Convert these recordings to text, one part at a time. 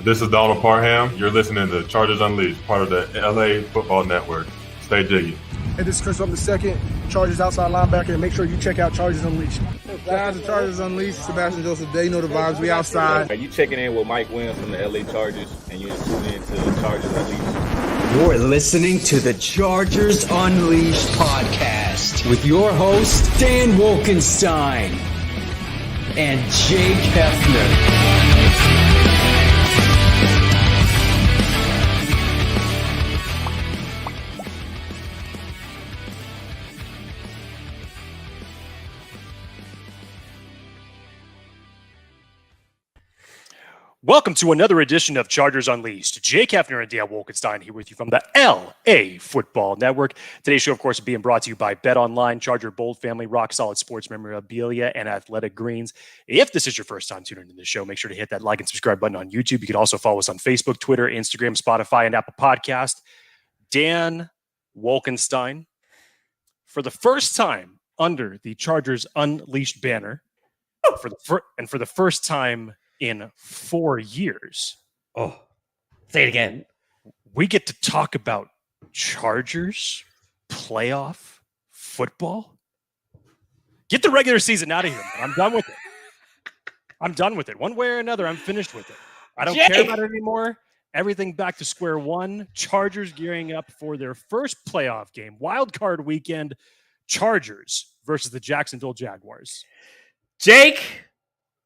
This is Donald Parham. You're listening to Chargers Unleashed, part of the LAFB Network. Stay jiggy. Hey, this is Chris Rupp II, Chargers outside linebacker, and make sure you check out Chargers Unleashed. Guys, the Chargers Unleashed, Sebastian Joseph, they know the vibes, we outside. Are you checking in with Mike Williams from the LA Chargers, and you're tuning in to the Chargers Unleashed? You're listening to the Chargers Unleashed podcast with your host, Dan Wolkenstein and Jake Hefner. Welcome to another edition of Chargers Unleashed. Jake Hefner and Dan Wolkenstein here with you from the LAFB Network. Today's show, of course, is being brought to you by Bet Online, Charger Bold Family, Rock Solid Sports Memorabilia, and Athletic Greens. If this is your first time tuning into the show, make sure to hit that like and subscribe button on YouTube. You can also follow us on Facebook, Twitter, Instagram, Spotify, and Apple Podcast. Dan Wolkenstein, for the first time under the Chargers Unleashed banner, for the first time in 4 years. Oh, say it again. We get to talk about Chargers playoff football. Get the regular season out of here, man. I'm done with it. I'm done with it. One way or another, I'm finished with it. I don't care about it anymore. Everything back to square one. Chargers gearing up for their first playoff game. Wild card weekend. Chargers versus the Jacksonville Jaguars. Jake,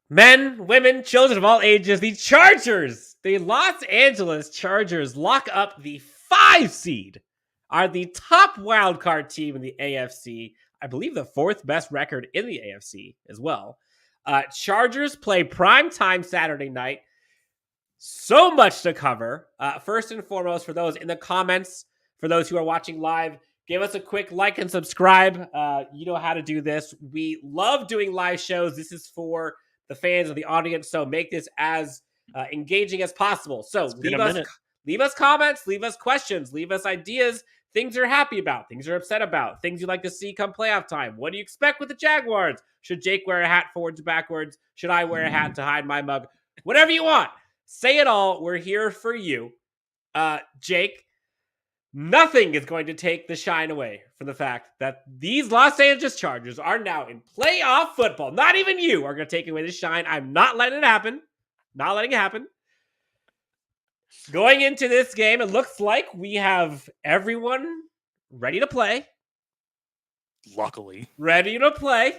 men, women, children of all ages, the Chargers, the Los Angeles Chargers lock up the 5 seed, are the top wildcard team in the AFC. I believe the 4th best record in the AFC as well. Chargers play prime time Saturday night. So much to cover. First and foremost, for those in the comments, for those who are watching live, give us a quick like and subscribe. You know how to do this. We love doing live shows. This is for the fans of the audience, so make this as engaging as possible. So leave us comments, leave us questions, leave us ideas, things you're happy about, things you're upset about, things you'd like to see come playoff time. What do you expect with the Jaguars? Should Jake wear a hat forwards or backwards? Should I wear a hat to hide my mug? Whatever you want. Say it all. We're here for you. Jake, nothing is going to take the shine away from the fact that these Los Angeles Chargers are now in playoff football. Not even you are going to take away the shine. I'm not letting it happen. Not letting it happen. Going into this game, it looks like we have everyone ready to play. Luckily. Ready to play.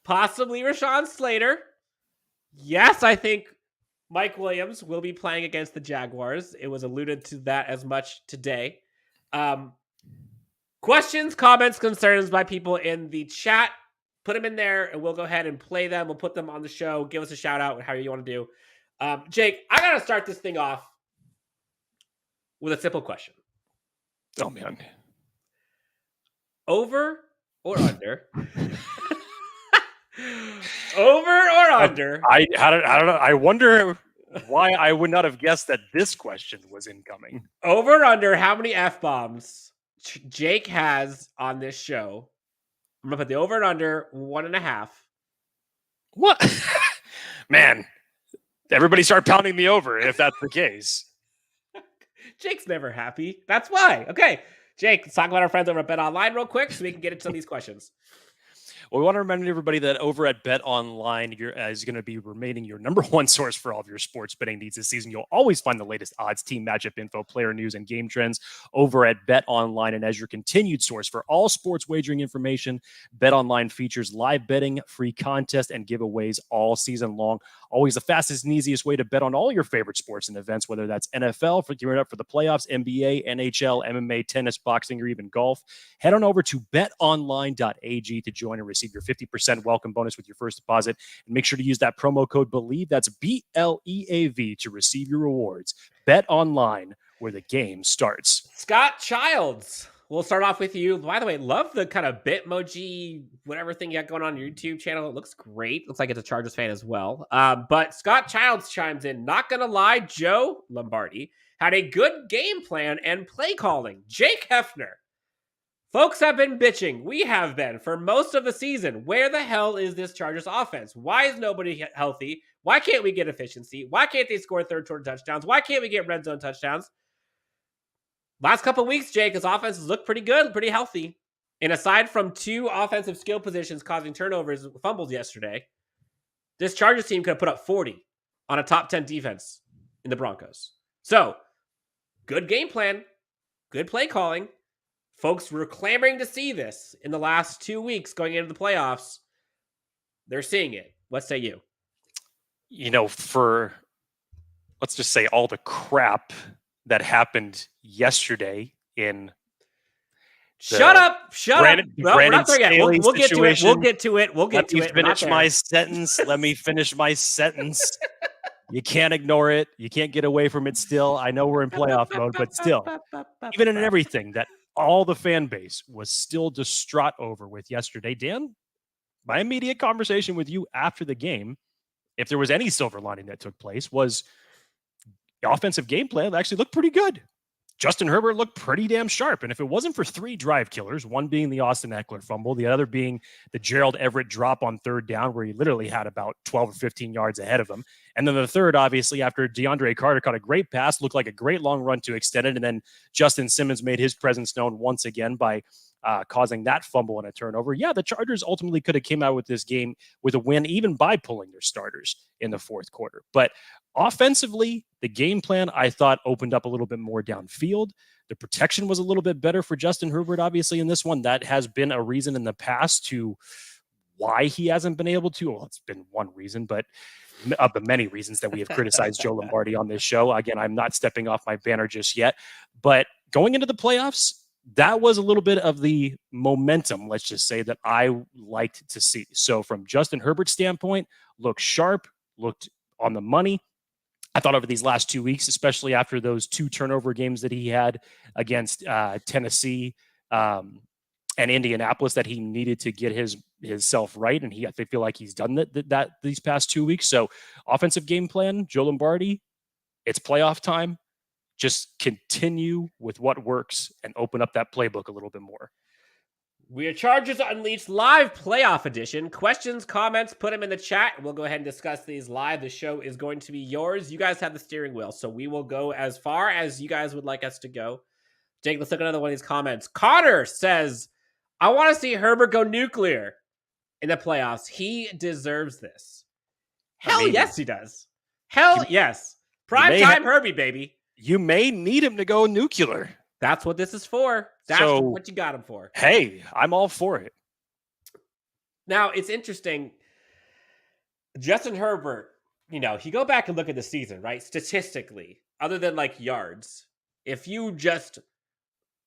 Possibly Rashawn Slater. Yes, I think Mike Williams will be playing against the Jaguars. It was alluded to that as much today. Questions, comments, concerns by people in the chat, put them in there and we'll go ahead and play them. We'll put them on the show. Give us a shout out, however you want to do. Jake, I got to start this thing off with a simple question. Oh, man. Over or under? Over or under? I don't know. I wonder why I would not have guessed that this question was incoming. Over or under how many F-bombs Jake has on this show? I'm going to put the over and under 1.5. What? Man, everybody start pounding me over if that's the case. Jake's never happy. That's why. Okay, Jake, let's talk about our friends over at Bet Online real quick so we can get into some of these questions. Well, we want to remind everybody that over at Bet Online is going to be remaining your number one source for all of your sports betting needs this season. You'll always find the latest odds, team matchup info, player news, and game trends over at Bet Online. And as your continued source for all sports wagering information, Bet Online features live betting, free contests, and giveaways all season long. Always the fastest and easiest way to bet on all your favorite sports and events, whether that's NFL, for gearing up for the playoffs, NBA, NHL, MMA, tennis, boxing, or even golf. Head on over to betonline.ag to join and receive your 50% welcome bonus with your first deposit. And make sure to use that promo code BELIEVE, that's BLEAV, to receive your rewards. Bet Online, where the game starts. Scott Childs, we'll start off with you. By the way, love the kind of Bitmoji, whatever thing you got going on your YouTube channel. It looks great. Looks like it's a Chargers fan as well. But Scott Childs chimes in. Not going to lie, Joe Lombardi had a good game plan and play calling. Jake Hefner Folks have been bitching. We have been for most of the season. Where the hell is this Chargers offense? Why is nobody healthy? Why can't we get efficiency? Why can't they score third quarter touchdowns? Why can't we get red zone touchdowns? Last couple of weeks, Jake, his offense has looked pretty good, pretty healthy. And aside from 2 offensive skill positions causing turnovers, fumbles yesterday, this Chargers team could have put up 40 on a top 10 defense in the Broncos. So, good game plan, good play calling. Folks were clamoring to see this in the last 2 weeks going into the playoffs. They're seeing it. What say you? For, let's just say, all the crap that happened yesterday in Shut up. No, we're not there yet. Staley We'll get to it. We'll get to it. Let me finish my sentence. Let me finish my sentence. You can't ignore it. You can't get away from it still. I know we're in playoff mode, but still, even in everything that all the fan base was still distraught over with yesterday, Dan, my immediate conversation with you after the game, if there was any silver lining that took place, was the offensive game plan actually looked pretty good. Justin Herbert looked pretty damn sharp. And if it wasn't for 3 drive killers, one being the Austin Eckler fumble, the other being the Gerald Everett drop on third down, where he literally had about 12 or 15 yards ahead of him. And then the third, obviously, after DeAndre Carter caught a great pass, looked like a great long run to extend it. And then Justin Simmons made his presence known once again by causing that fumble and a turnover. Yeah, the Chargers ultimately could have came out with this game with a win, even by pulling their starters in the fourth quarter. But offensively, the game plan, I thought, opened up a little bit more downfield. The protection was a little bit better for Justin Herbert, obviously, in this one. That has been a reason in the past to why he hasn't been able to. Well, it's been one reason, but of the many reasons that we have criticized Joe Lombardi on this show. Again, I'm not stepping off my banner just yet. But going into the playoffs, that was a little bit of the momentum, let's just say, that I liked to see. So from Justin Herbert's standpoint, looked sharp, looked on the money. I thought over these last 2 weeks, especially after those 2 turnover games that he had against Tennessee and Indianapolis, that he needed to get his self right. And I feel like he's done that these past 2 weeks. So offensive game plan, Joe Lombardi, it's playoff time. Just continue with what works and open up that playbook a little bit more. We are Chargers Unleashed live playoff edition. Questions, comments, put them in the chat. We'll go ahead and discuss these live. The show is going to be yours. You guys have the steering wheel, so we will go as far as you guys would like us to go. Jake, let's look at another one of these comments. Connor says, I want to see Herbert go nuclear in the playoffs. He deserves this. Hell yes, he does. Hell yes. Prime time Herbie, baby. You may need him to go nuclear. That's what this is for. That's what you got him for. Hey, I'm all for it. Now, it's interesting. Justin Herbert, you go back and look at the season, right? Statistically, other than like yards, if you just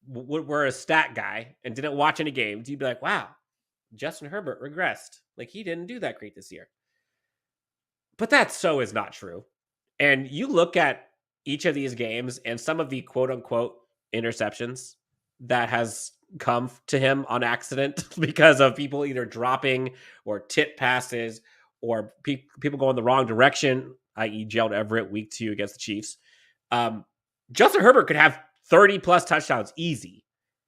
were a stat guy and didn't watch any games, you'd be like, wow, Justin Herbert regressed. Like, he didn't do that great this year. But that is not true. And you look at each of these games and some of the quote-unquote interceptions that has come to him on accident because of people either dropping or tip passes or people going the wrong direction, i.e. Gerald Everett week 2 against the Chiefs. Justin Herbert could have 30-plus touchdowns easy.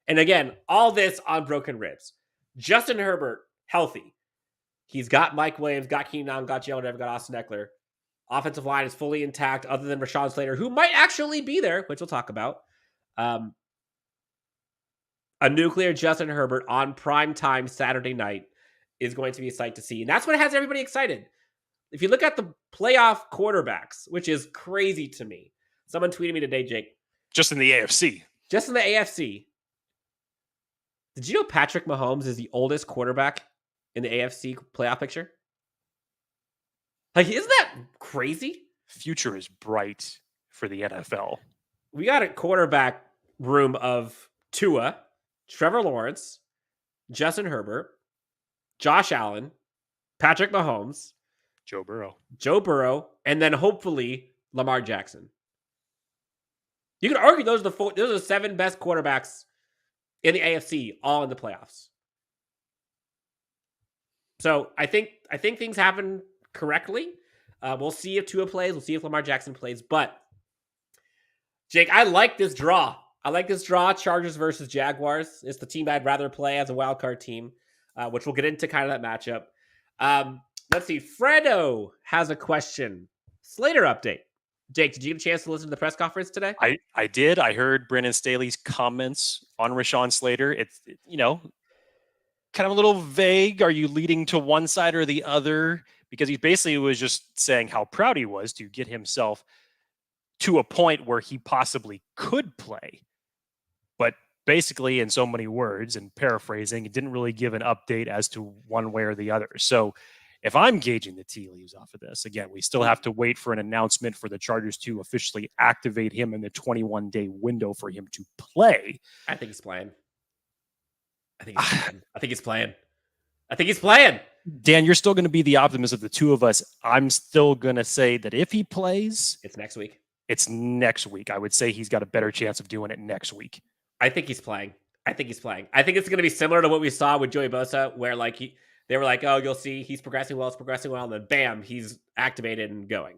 And again, all this on broken ribs. Justin Herbert, healthy. He's got Mike Williams, got Keenan Allen, got Gerald Everett, got Austin Eckler. Offensive line is fully intact other than Rashawn Slater, who might actually be there, which we'll talk about. A nuclear Justin Herbert on prime time Saturday night is going to be a sight to see. And that's what has everybody excited. If you look at the playoff quarterbacks, which is crazy to me. Someone tweeted me today, Jake. Just in the AFC. Just in the AFC. Did you know Patrick Mahomes is the oldest quarterback in the AFC playoff picture? Like, isn't that crazy? Future is bright for the NFL. We got a quarterback room of Tua, Trevor Lawrence, Justin Herbert, Josh Allen, Patrick Mahomes, Joe Burrow, and then hopefully Lamar Jackson. You can argue those are the 7 best quarterbacks in the AFC, all in the playoffs. So I think things happen correctly. We'll see if Tua plays. We'll see if Lamar Jackson plays. But Jake, I like this draw. I like this draw. Chargers versus Jaguars. It's the team I'd rather play as a wild card team, which we'll get into kind of that matchup. Let's see. Fredo has a question. Slater update. Jake, did you get a chance to listen to the press conference today? I did. I heard Brandon Staley's comments on Rashawn Slater. It's, kind of a little vague. Are you leading to one side or the other? Because he basically was just saying how proud he was to get himself to a point where he possibly could play. But basically, in so many words and paraphrasing, it didn't really give an update as to one way or the other. So if I'm gauging the tea leaves off of this, again, we still have to wait for an announcement for the Chargers to officially activate him in the 21-day window for him to play. I think he's playing. I think he's playing. I think he's playing. Dan, you're still going to be the optimist of the two of us. I'm still going to say that if he plays, it's next week. It's next week. I would say he's got a better chance of doing it next week. I think he's playing. I think it's going to be similar to what we saw with Joey Bosa, where they were like, oh, you'll see he's progressing well, and then bam, he's activated and going.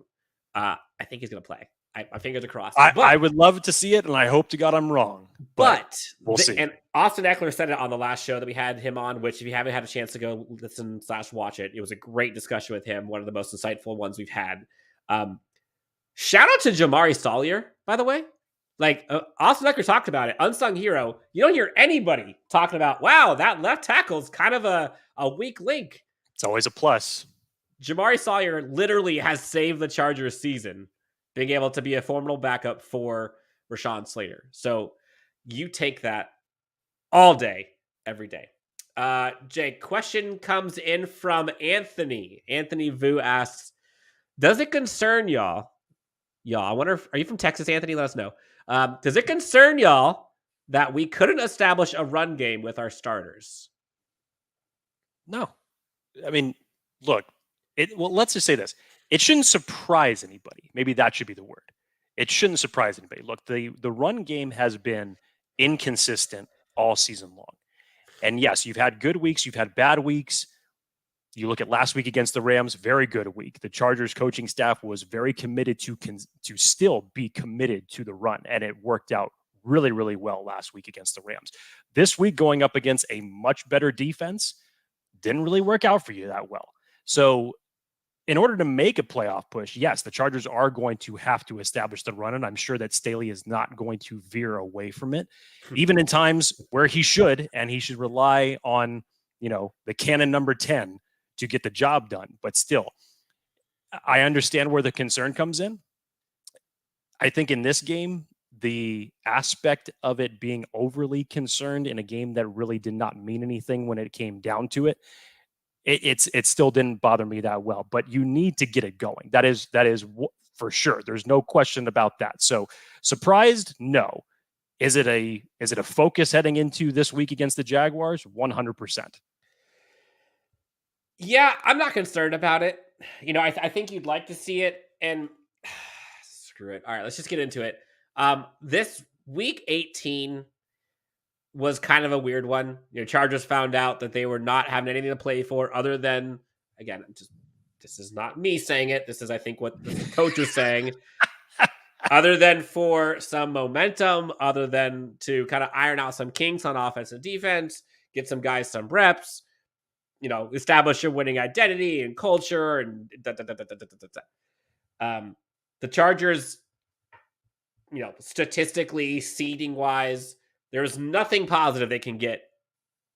I think he's going to play. My fingers are crossed. I would love to see it, and I hope to God I'm wrong. But we'll see. And Austin Eckler said it on the last show that we had him on, which if you haven't had a chance to go listen / watch it, it was a great discussion with him, one of the most insightful ones we've had. Shout out to Jamari Sawyer, by the way. Austin Eckler talked about it. Unsung hero. You don't hear anybody talking about, wow, that left tackle's kind of a weak link. It's always a plus. Jamari Sawyer literally has saved the Chargers season, being able to be a formidable backup for Rashawn Slater. So you take that all day, every day. Jake, question comes in from Anthony. Anthony Vu asks, does it concern y'all? I wonder are you from Texas, Anthony? Let us know. Does it concern y'all that we couldn't establish a run game with our starters? No. I mean, look, let's just say this. It shouldn't surprise anybody. Maybe that should be the word. It shouldn't surprise anybody. Look, the run game has been inconsistent all season long. And yes, you've had good weeks. You've had bad weeks. You look at last week against the Rams, very good week. The Chargers coaching staff was very committed to still be committed to the run, and it worked out really, really well last week against the Rams. This week, going up against a much better defense, didn't really work out for you that well. So in order to make a playoff push, yes, the Chargers are going to have to establish the run, and I'm sure that Staley is not going to veer away from it, even in times where he should, and he should rely on, the cannon number 10 to get the job done. But still, I understand where the concern comes in. I think in this game, the aspect of it being overly concerned in a game that really did not mean anything when it came down to it, it still didn't bother me that well. But you need to get it going. That is for sure. There's no question about that. So surprised? No. Is it a focus heading into this week against the Jaguars? 100%. Yeah, I'm not concerned about it. I think you'd like to see it, and screw it. All right, let's just get into it. This week 18 was kind of a weird one. Chargers found out that they were not having anything to play for other than, again, this is not me saying it. This is, I think, what the coach was saying. Other than for some momentum, other than to kind of iron out some kinks on offense and defense, get some guys some reps, establish your winning identity and culture and the Chargers, statistically, seeding wise, there's nothing positive they can get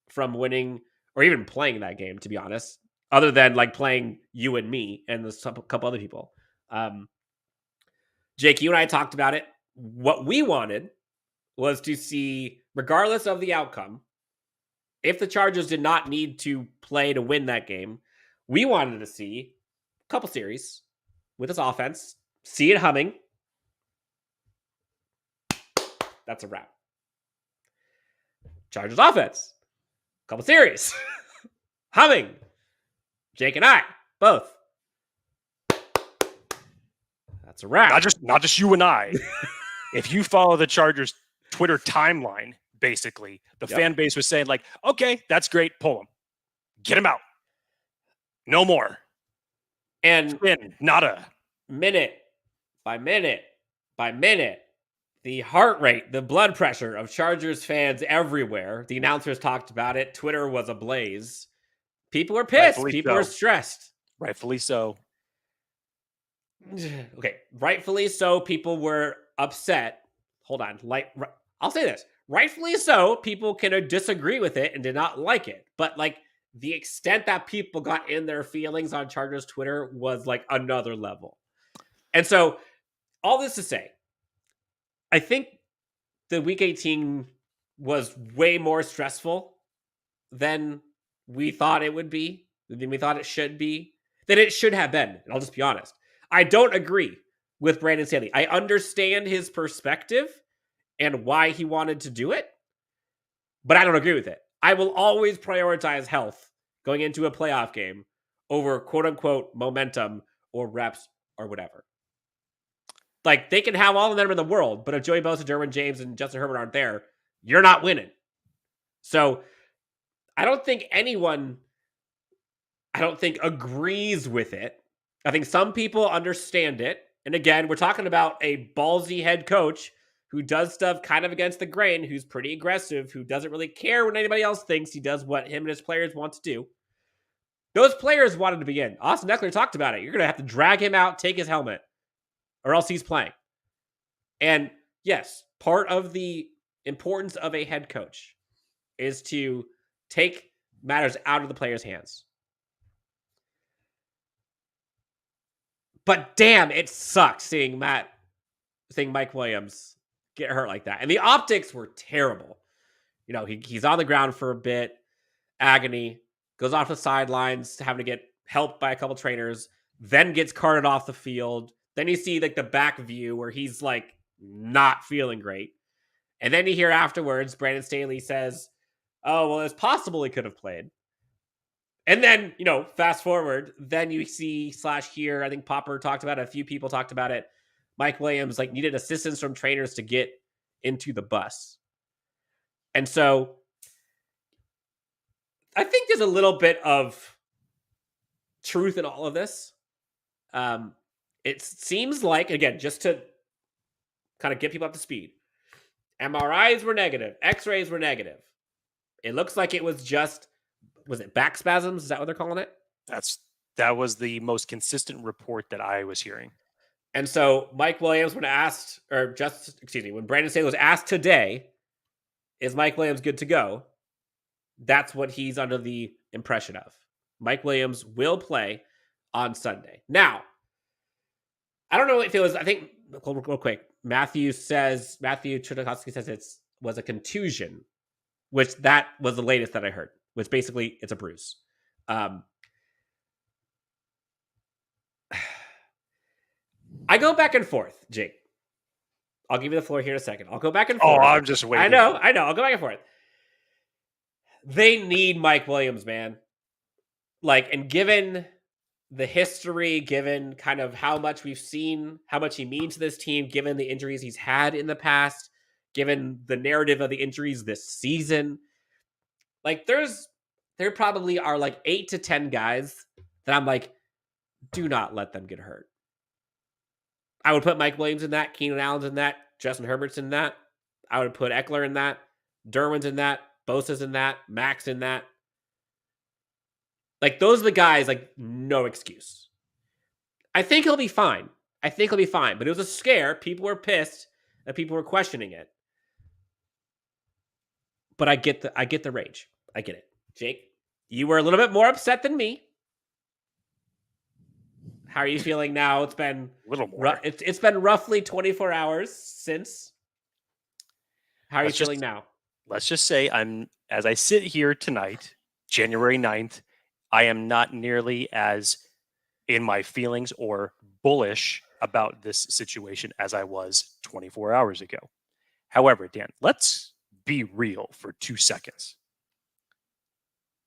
from winning or even playing that game, to be honest, other than playing you and me and a couple other people. Jake, you and I talked about it. What we wanted was to see, regardless of the outcome, if the Chargers did not need to play to win that game, we wanted to see a couple series with this offense, see it humming. That's a wrap. Chargers offense, couple series, humming. Jake and I, both. That's a wrap. Not just you and I. If you follow the Chargers Twitter timeline, basically, the fan base was saying okay, that's great. Pull him. Get him out. No more. And nada. Minute by minute by minute, The heart rate, the blood pressure of Chargers fans everywhere. The announcers talked about it. Twitter was ablaze. People were pissed. Rightfully People were so. stressed. Rightfully so. Okay, rightfully so. People were upset. Hold on. I'll say this. Rightfully so. People can disagree with it and did not like it. But like the extent that people got in their feelings on Chargers Twitter was like another level. And so all this to say, I think the Week 18 was way more stressful than we thought it would be, than we thought it should be, than it should have been. And I'll just be honest. I don't agree with Brandon Staley. I understand his perspective and why he wanted to do it, but I don't agree with it. I will always prioritize health going into a playoff game over quote unquote momentum or reps or whatever. Like, they can have all of them in the world, but if Joey Bosa, Derwin James, and Justin Herbert aren't there, you're not winning. So I don't think anyone, agrees with it. I think some people understand it. And again, we're talking about a ballsy head coach who does stuff kind of against the grain, who's pretty aggressive, who doesn't really care what anybody else thinks. He does what him and his players want to do. Those players wanted to be in. Austin Eckler talked about it. You're going to have to drag him out, take his helmet, or else he's playing. And yes, part of the importance of a head coach is to take matters out of the players' hands. But damn, it sucked seeing Mike Williams get hurt like that. And the optics were terrible. You know, he's on the ground for a bit, agony, goes off the sidelines, having to get helped by a couple trainers, then gets carted off the field. Then you see like the back view where he's like not feeling great. And then you hear afterwards, Brandon Staley says, oh, well, it's possible he could have played. And then, you know, fast forward, then you see /hear, I think Popper talked about it, a few people talked about it. Mike Williams like needed assistance from trainers to get into the bus. And so I think there's a little bit of truth in all of this. It seems like, again, just to kind of get people up to speed, MRIs were negative, X-rays were negative. It looks like it was just, was it back spasms? Is that what they're calling it? That was the most consistent report that I was hearing. And so Mike Williams, when Brandon Staley was asked today, is Mike Williams good to go? That's what he's under the impression of. Mike Williams will play on Sunday. Now, I don't know if it was, I think, real quick, Matthew Trudakowski says it was a contusion, which that was the latest that I heard, which basically it's a bruise. I go back and forth, Jake. I'll give you the floor here in a second. I'll go back and forth. Oh, I'm just waiting. I know. I'll go back and forth. They need Mike Williams, man. Like, and given the history, given kind of how much we've seen, how much he means to this team, given the injuries he's had in the past, given the narrative of the injuries this season, like there probably are like 8 to 10 guys that I'm like, do not let them get hurt. I would put Mike Williams in that, Keenan Allen's in that, Justin Herbert's in that. I would put Eckler in that, Derwin's in that, Bosa's in that, Max in that. Like, those are the guys, like, no excuse. I think he'll be fine. But it was a scare. People were pissed and people were questioning it. But I get the rage. I get it. Jake, you were a little bit more upset than me. How are you feeling now? It's been a little more. It's been roughly 24 hours since. How are you feeling now? Let's just say as I sit here tonight, January 9th, I am not nearly as in my feelings or bullish about this situation as I was 24 hours ago. However, Dan, let's be real for 2 seconds.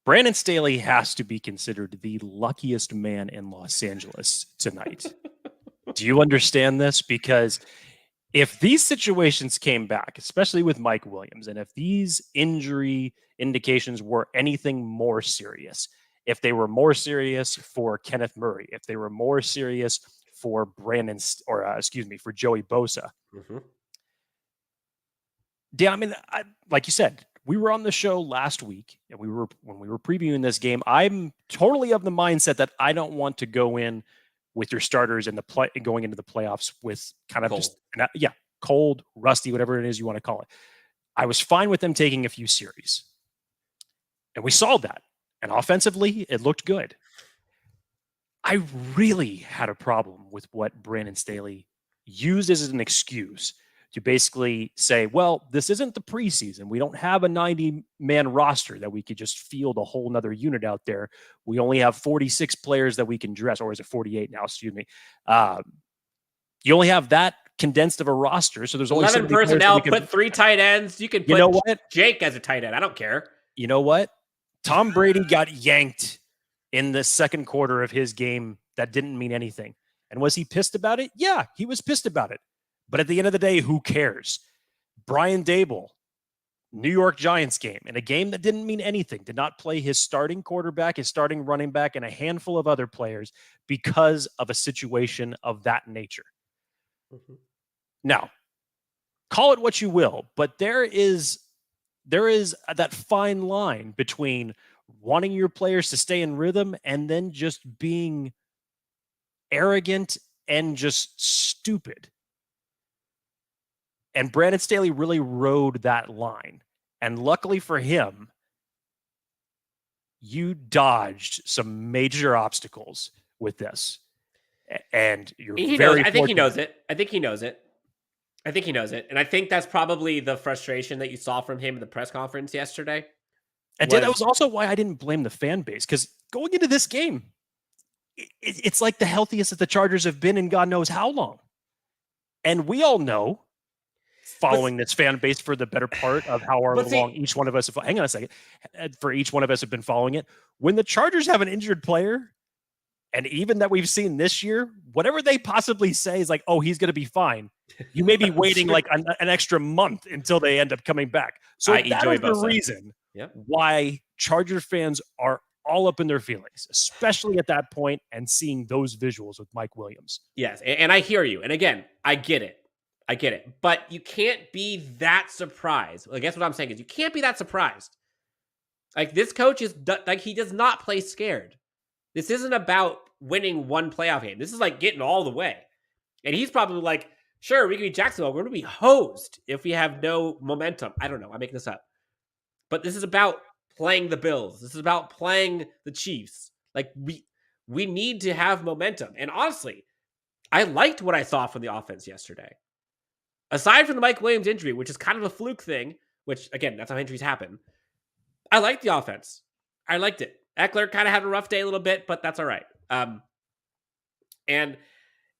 Brandon Staley has to be considered the luckiest man in Los Angeles tonight. Do you understand this? Because if these situations came back, especially with Mike Williams, and if these injury indications were anything more serious, if they were more serious for Kenneth Murray, if they were more serious for for Joey Bosa, Yeah, I mean, like you said, we were on the show last week, and when we were previewing this game. I'm totally of the mindset that I don't want to go in with your starters in the play going into the playoffs with kind of Cold. cold, rusty, whatever it is you want to call it. I was fine with them taking a few series, and we saw that. And offensively, it looked good. I really had a problem with what Brandon Staley used as an excuse to basically say, well, this isn't the preseason. We don't have a 90-man roster that we could just field a whole nother unit out there. We only have 46 players that we can dress, or is it 48 now? Excuse me. You only have that condensed of a roster, so there's only 11 personnel, put 3 tight ends. You can put Jake as a tight end. I don't care. You know what? Tom Brady got yanked in the second quarter of his game. That didn't mean anything. And was he pissed about it? Yeah, he was pissed about it. But at the end of the day, who cares? Brian Dable, New York Giants game, in a game that didn't mean anything, did not play his starting quarterback, his starting running back, and a handful of other players because of a situation of that nature. Mm-hmm. Now, call it what you will, but there is that fine line between wanting your players to stay in rhythm and then just being arrogant and just stupid. And Brandon Staley really rode that line. And luckily for him, you dodged some major obstacles with this. And I think he knows it. And I think that's probably the frustration that you saw from him in the press conference yesterday. And that was also why I didn't blame the fan base, because going into this game, it's like the healthiest that the Chargers have been in God knows how long. And we all know, following this fan base for the better part of how long each one of us, hang on a second, for each one of us have been following it, when the Chargers have an injured player, and even that we've seen this year, whatever they possibly say is like, oh, he's going to be fine. You may be waiting like an extra month until they end up coming back. So that is the reason why Charger fans are all up in their feelings, especially at that point and seeing those visuals with Mike Williams. Yes, and I hear you. And again, I get it. But you can't be that surprised. I guess what I'm saying is you can't be that surprised. Like, this coach is like, he does not play scared. This isn't about winning one playoff game. This is like getting all the way. And he's probably like, sure, we can be Jacksonville. We're going to be hosed if we have no momentum. I don't know. I'm making this up. But this is about playing the Bills. This is about playing the Chiefs. Like, we need to have momentum. And honestly, I liked what I saw from the offense yesterday. Aside from the Mike Williams injury, which is kind of a fluke thing, which, again, that's how injuries happen, I liked the offense. I liked it. Eckler kind of had a rough day a little bit, but that's all right. And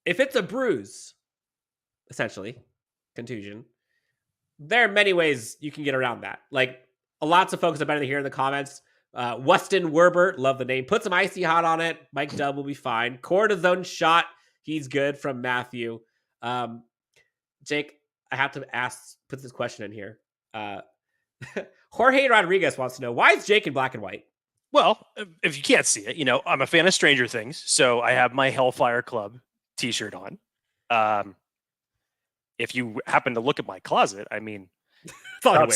if it's a bruise, essentially, contusion, there are many ways you can get around that. Like, lots of folks have been here in the comments. Weston Werbert, love the name. Put some icy hot on it. Mike Dubb will be fine. Cortisone shot, he's good, from Matthew. Jake, I have to put this question in here. Jorge Rodriguez wants to know, why is Jake in black and white? Well, if you can't see it, I'm a fan of Stranger Things, so I have my Hellfire Club t-shirt on. If you happen to look at my closet, I mean, about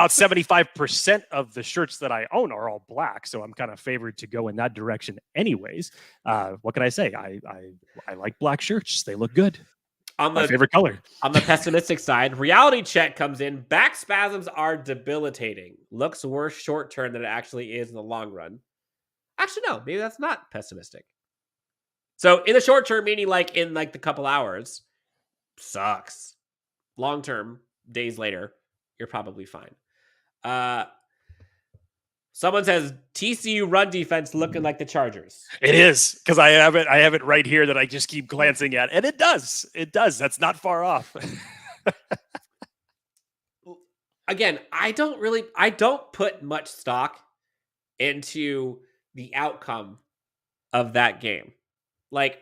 75% of the shirts that I own are all black, so I'm kind of favored to go in that direction anyways. What can I say? I like black shirts. They look good. My favorite color. On the pessimistic side, reality check comes in. Back spasms are debilitating. Looks worse short term than it actually is in the long run. Actually, no, maybe that's not pessimistic. So in the short term, meaning like in like the couple hours, sucks. Long term, days later, you're probably fine. Someone says TCU run defense looking like the Chargers. It is, because I have it right here that I just keep glancing at, and it does. That's not far off. Again, I don't put much stock into the outcome of that game. Like,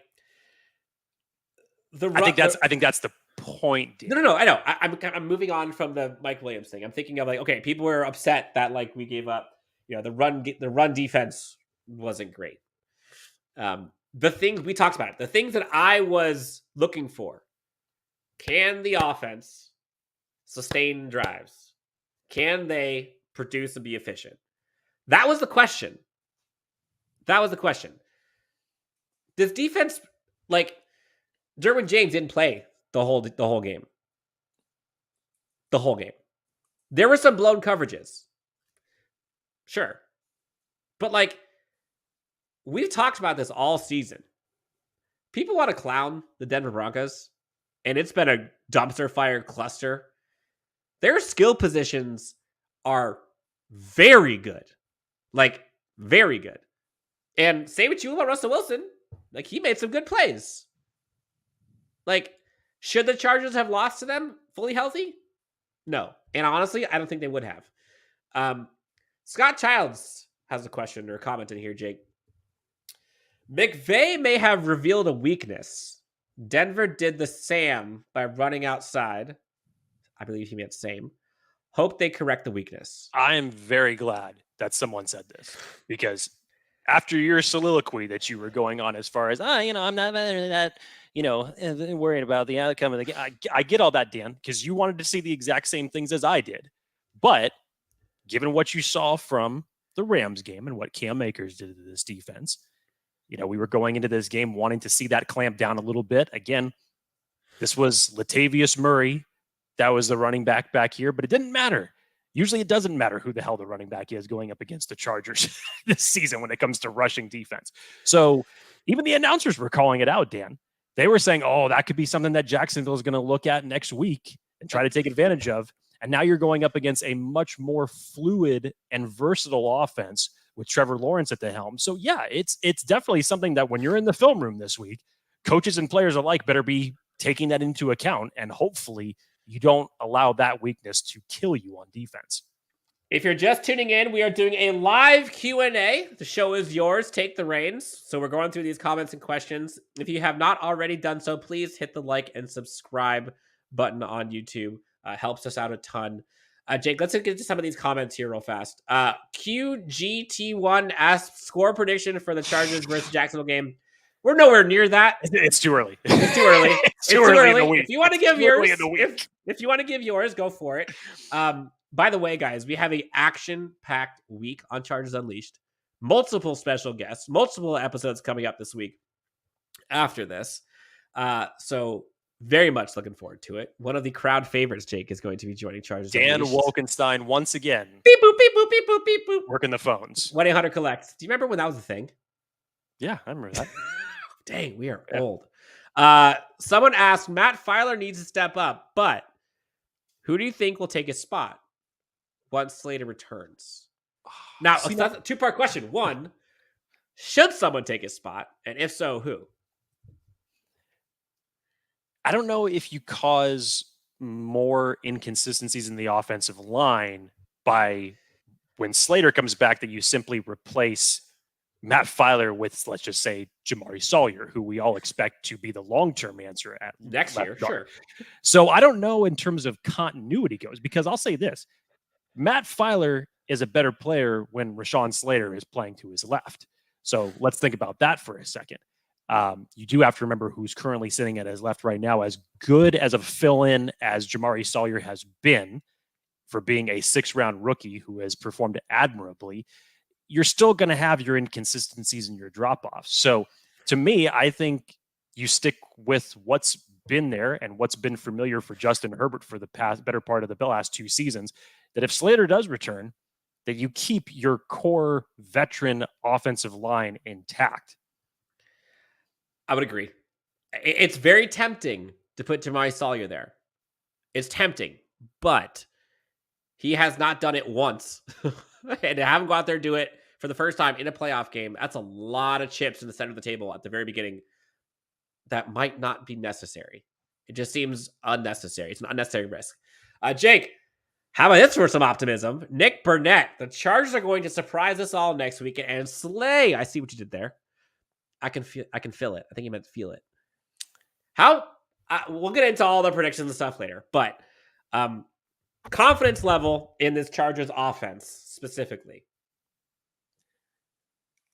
I think that's the point. No. I know. I'm moving on from the Mike Williams thing. I'm thinking of like, okay, people were upset that like we gave up. The run defense wasn't great. The things we talked about, the things that I was looking for. Can the offense sustain drives? Can they produce and be efficient? That was the question. This defense, like, Derwin James didn't play the whole game. The whole game. There were some blown coverages. Sure. But, like, we've talked about this all season. People want to clown the Denver Broncos, and it's been a dumpster fire cluster. Their skill positions are very good. Like, very good. And say what you want about Russell Wilson. Like, he made some good plays. Like, should the Chargers have lost to them fully healthy? No. And honestly, I don't think they would have. Scott Childs has a question or a comment in here, Jake. McVay may have revealed a weakness. Denver did the same by running outside. I believe he meant same. Hope they correct the weakness. I am very glad that someone said this, because after your soliloquy that you were going on as far as, I'm not that, worried about the outcome of the game. I get all that, Dan, because you wanted to see the exact same things as I did. But given what you saw from the Rams game and what Cam Akers did to this defense, we were going into this game wanting to see that clamp down a little bit. Again, this was Latavius Murray. That was the running back here, but it didn't matter. Usually it doesn't matter who the hell the running back is going up against the Chargers this season when it comes to rushing defense. So even the announcers were calling it out, Dan. They were saying, that could be something that Jacksonville is going to look at next week and try to take advantage of. And now you're going up against a much more fluid and versatile offense with Trevor Lawrence at the helm. So yeah, it's definitely something that when you're in the film room this week, coaches and players alike better be taking that into account, and hopefully you don't allow that weakness to kill you on defense. If you're just tuning in, we are doing a live Q&A. The show is yours. Take the reins. So we're going through these comments and questions. If you have not already done so, please hit the like and subscribe button on YouTube. Helps us out a ton. Jake, let's get to some of these comments here real fast. QGT1 asks score prediction for the Chargers versus Jacksonville game. We're nowhere near that. It's too early. It's too early. It's too early in the week. If you want to give yours, if you want to give yours, go for it. By the way, guys, we have an action-packed week on Chargers Unleashed. Multiple special guests, multiple episodes coming up this week after this. So very much looking forward to it. One of the crowd favorites, Jake, is going to be joining Chargers Dan Unleashed. Wolkenstein once again. Beep, boop, beep, boop, beep, boop, beep, boop. Working the phones. 1-800-COLLECT. Do you remember when that was a thing? Yeah, I remember that. Dang, we are old. Someone asked, Matt Filer needs to step up, but who do you think will take his spot once Slater returns? Now, that's a two-part question. One, should someone take his spot? And if so, who? I don't know if you cause more inconsistencies in the offensive line by when Slater comes back that you simply replace Matt Filer with, let's just say, Jamari Sawyer, who we all expect to be the long-term answer at next year. Sure. So I don't know in terms of continuity goes, because I'll say this. Matt Filer is a better player when Rashawn Slater is playing to his left. So let's think about that for a second. You do have to remember who's currently sitting at his left right now. As good as a fill-in as Jamari Sawyer has been for being a 6th-round rookie who has performed admirably, you're still going to have your inconsistencies and your drop-offs. So to me, I think you stick with what's been there and what's been familiar for Justin Herbert for the better part of the last 2 seasons, that if Slater does return, that you keep your core veteran offensive line intact. I would agree. It's very tempting to put Jamari Sawyer there. It's tempting, but he has not done it once. And to have him go out there and do it for the first time in a playoff game, that's a lot of chips in the center of the table at the very beginning that might not be necessary. It just seems unnecessary. It's an unnecessary risk. Jake, how about this for some optimism? Nick Burnett, the Chargers are going to surprise us all next week and slay. I see what you did there. I can feel it. I think you meant feel it. We'll get into all the predictions and stuff later, but confidence level in this Chargers offense specifically.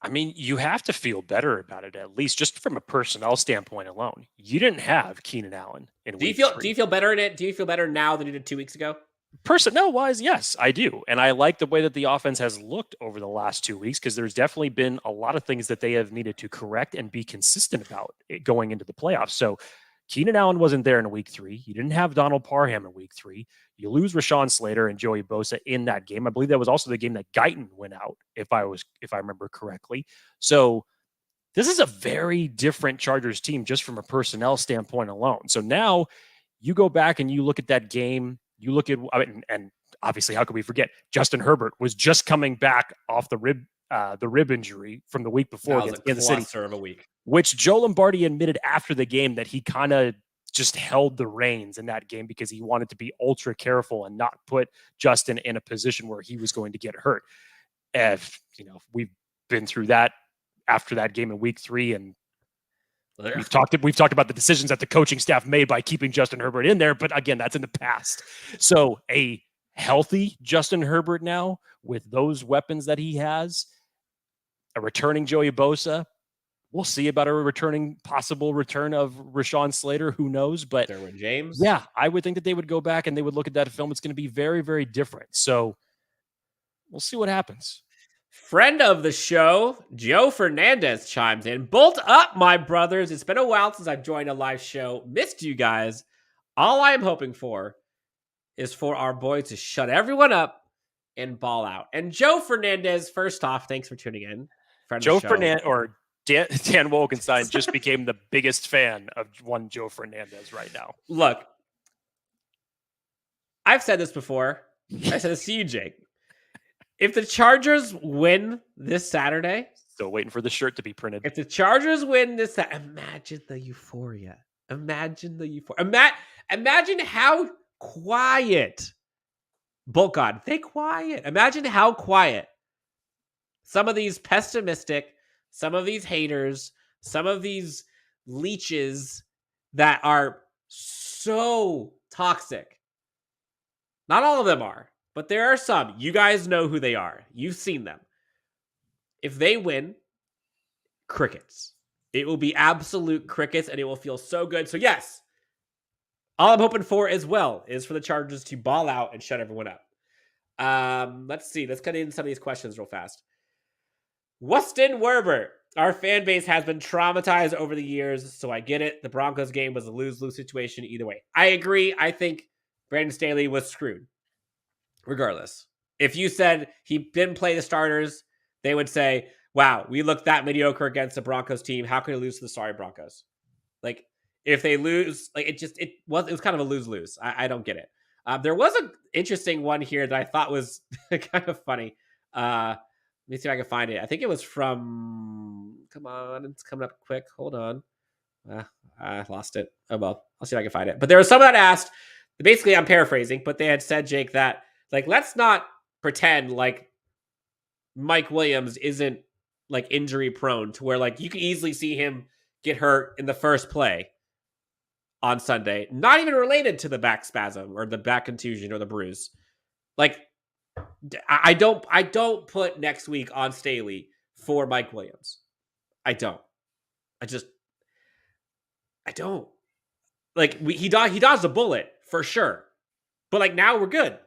I mean, you have to feel better about it, at least just from a personnel standpoint alone. You didn't have Keenan Allen in Do you week feel 3. do you feel better in it? Do you feel better now than you did 2 weeks ago? Personnel wise, yes, I do. And I like the way that the offense has looked over the last 2 weeks because there's definitely been a lot of things that they have needed to correct and be consistent about going into the playoffs. So Keenan Allen wasn't there in week 3. You didn't have Donald Parham in week 3. You lose Rashawn Slater and Joey Bosa in that game. I believe that was also the game that Guyton went out, if I remember correctly. So this is a very different Chargers team just from a personnel standpoint alone. So now you go back and you look at that game. You look at, and obviously, how could we forget? Justin Herbert was just coming back off the rib injury from the week before against Kansas City, of a week. which Joe Lombardi admitted after the game that he kind of just held the reins in that game because he wanted to be ultra careful and not put Justin in a position where he was going to get hurt. If we've been through that after that game in week 3, and we've talked about the decisions that the coaching staff made by keeping Justin Herbert in there, but again, that's in the past. So a healthy Justin Herbert now with those weapons that he has, a returning Joey Bosa. We'll see about a possible return of Rashawn Slater. Who knows? But Derwin James. Yeah, I would think that they would go back and they would look at that film. It's going to be very, very different. So we'll see what happens. Friend of the show, Joe Fernandez chimes in. Bolt up, my brothers. It's been a while since I've joined a live show. Missed you guys. All I'm hoping for is for our boys to shut everyone up and ball out. And Joe Fernandez, first off, thanks for tuning in. Joe Fernandez, or Dan Wolkenstein, just became the biggest fan of one Joe Fernandez right now. Look, I've said this before. I said this to you, Jake. If the Chargers win this Saturday, still waiting for the shirt to be printed. If the Chargers win this, imagine the euphoria. Imagine the euphoria. Imagine how quiet. God, they quiet. Imagine how quiet some of these pessimistic, some of these haters, some of these leeches that are so toxic. Not all of them are. But there are some. You guys know who they are. You've seen them. If they win, crickets. It will be absolute crickets, and it will feel so good. So, yes, all I'm hoping for as well is for the Chargers to ball out and shut everyone up. Let's see. Let's get into some of these questions real fast. Wustin Werber. Our fan base has been traumatized over the years, so I get it. The Broncos game was a lose-lose situation either way. I agree. I think Brandon Staley was screwed. Regardless, if you said he didn't play the starters, they would say, wow, we looked that mediocre against the Broncos team. How can we lose to the sorry Broncos? Like, if they lose, like it was kind of a lose-lose. I don't get it. There was an interesting one here that I thought was kind of funny. Let me see if I can find it. I think it was from, come on, it's coming up quick. Hold on. I lost it. Oh, well, I'll see if I can find it. But there was someone that asked, basically I'm paraphrasing, but they had said, Jake, that like, let's not pretend like Mike Williams isn't like injury prone to where like you can easily see him get hurt in the first play on Sunday, not even related to the back spasm or the back contusion or the bruise. Like, I don't put next week on Staley for Mike Williams. I don't. Like, he dodged a bullet for sure, but like now we're good.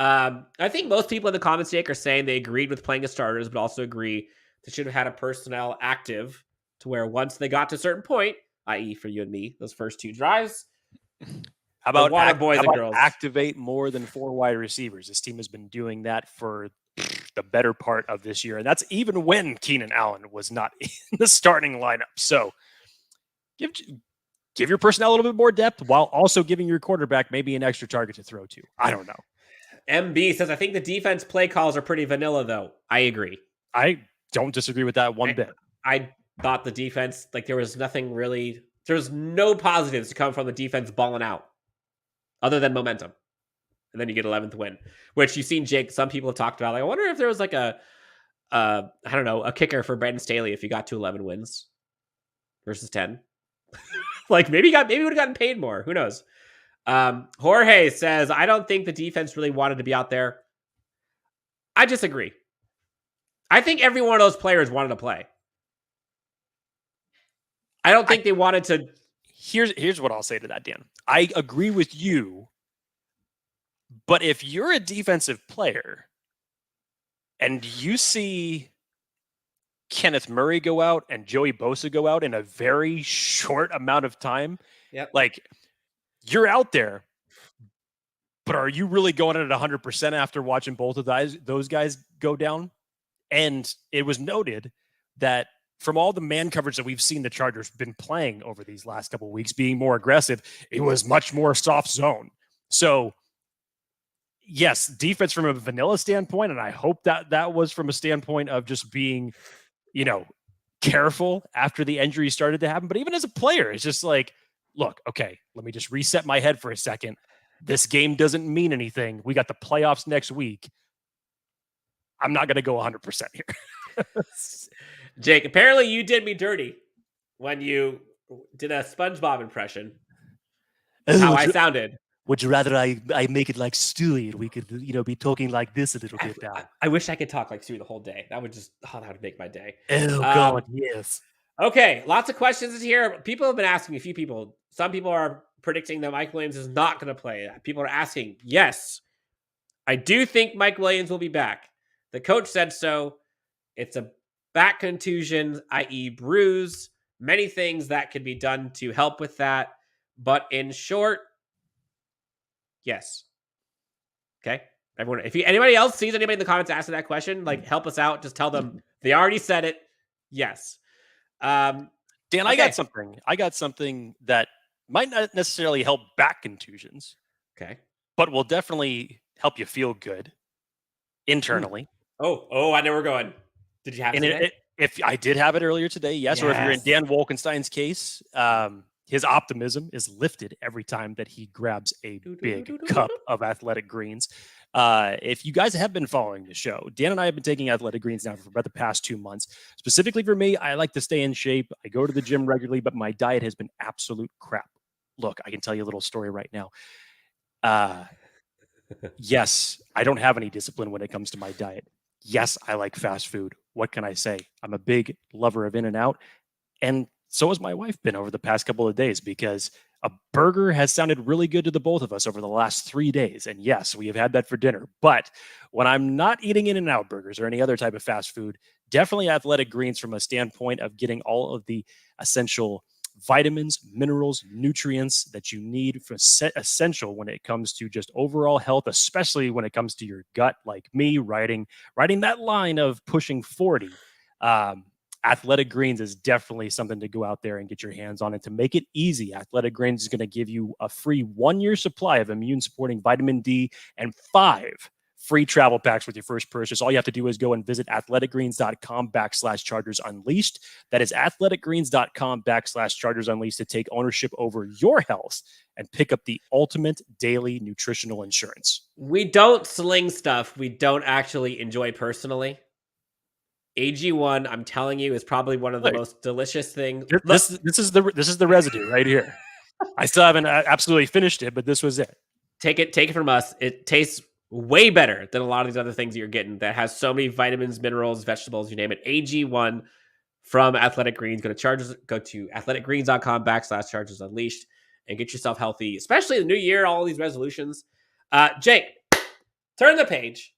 I think most people in the comments, Jake, are saying they agreed with playing as starters, but also agree they should have had a personnel active to where once they got to a certain point, i.e. for you and me, those first 2 drives. How about boys and girls activate more than 4 wide receivers? This team has been doing that for the better part of this year. And that's even when Keenan Allen was not in the starting lineup. So give your personnel a little bit more depth while also giving your quarterback maybe an extra target to throw to. I don't know. MB says, I think the defense play calls are pretty vanilla, though. I agree. I don't disagree with that one bit. I thought the defense, like there was no positives to come from the defense balling out other than momentum. And then you get 11th win, which you've seen, Jake, some people have talked about. Like, I wonder if there was like a kicker for Brandon Staley if he got to 11 wins versus 10. Like maybe we would have gotten paid more. Who knows? Jorge says, I don't think the defense really wanted to be out there. I disagree. I think every one of those players wanted to play. I don't think they wanted to. Here's what I'll say to that, Dan. I agree with you, but if you're a defensive player and you see Kenneth Murray go out and Joey Bosa go out in a very short amount of time, like you're out there, but are you really going at 100% after watching both of those guys go down? And it was noted that from all the man coverage that we've seen the Chargers been playing over these last couple of weeks, being more aggressive, it was much more soft zone. So yes, defense from a vanilla standpoint, and I hope that was from a standpoint of just being, careful after the injury started to happen. But even as a player, it's just like, look, okay, let me just reset my head for a second. This game doesn't mean anything. We got the playoffs next week. I'm not going to go 100% here. Jake, apparently you did me dirty when you did a SpongeBob impression. How I sounded. Would you rather I make it like Stewie and we could, be talking like this a little bit now? I wish I could talk like Stewie the whole day. That would make my day. Oh, God, yes. Okay, lots of questions here. People have been asking, a few people. Some people are predicting that Mike Williams is not going to play. People are asking, yes, I do think Mike Williams will be back. The coach said so. It's a back contusion, i.e. bruise, many things that could be done to help with that. But in short, yes. Okay. Everyone, if anybody else sees anybody in the comments asking that question, help us out. Just tell them they already said it. Yes. Dan, okay. I got something that might not necessarily help back contusions. Okay. But will definitely help you feel good internally. Oh, I know we're going. Did you have it? If I did have it earlier today, yes. Or if you're in Dan Wolkenstein's case, his optimism is lifted every time that he grabs a big cup of Athletic Greens. If you guys have been following the show, Dan and I have been taking Athletic Greens now for about the past 2 months. Specifically for me, I like to stay in shape. I go to the gym regularly, but my diet has been absolute crap. Look, I can tell you a little story right now. Yes, I don't have any discipline when it comes to my diet. Yes, I like fast food. What can I say? I'm a big lover of In-N-Out. And so has my wife been over the past couple of days because a burger has sounded really good to the both of us over the last 3 days. And yes, we have had that for dinner. But when I'm not eating In-N-Out burgers or any other type of fast food, definitely Athletic Greens from a standpoint of getting all of the essential vitamins, minerals, nutrients that you need for essential when it comes to just overall health, especially when it comes to your gut, like me riding that line of pushing 40. Athletic Greens is definitely something to go out there and get your hands on. And to make it easy, Athletic Greens is going to give you a free 1-year supply of immune supporting vitamin D and 5 free travel packs with your first purchase. All you have to do is go and visit athleticgreens.com/Chargers Unleashed. That is athleticgreens.com/Chargers Unleashed to take ownership over your health and pick up the ultimate daily nutritional insurance. We don't sling stuff we don't actually enjoy personally. AG1, I'm telling you, is probably one of the most delicious things. This is the residue right here. I still haven't absolutely finished it, but this was it. Take it from us. It tastes way better than a lot of these other things you're getting that has so many vitamins, minerals, vegetables, you name it. AG1 from Athletic Greens. Go to athleticgreens.com/Chargers Unleashed and get yourself healthy, especially the new year, all these resolutions. Jake, turn the page.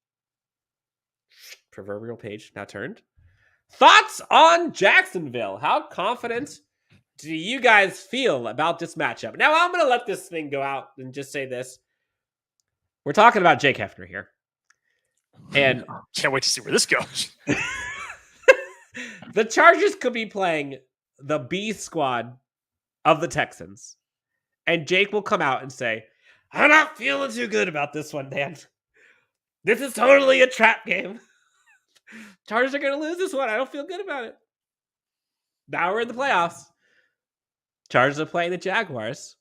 Proverbial page now turned. Thoughts on Jacksonville? How confident do you guys feel about this matchup? Now, I'm going to let this thing go out and just say this. We're talking about Jake Hefner here. And can't wait to see where this goes. The Chargers could be playing the B squad of the Texans. And Jake will come out and say, I'm not feeling too good about this one, Dan. This is totally a trap game. Chargers are going to lose this one. I don't feel good about it. Now we're in the playoffs. Chargers are playing the Jaguars.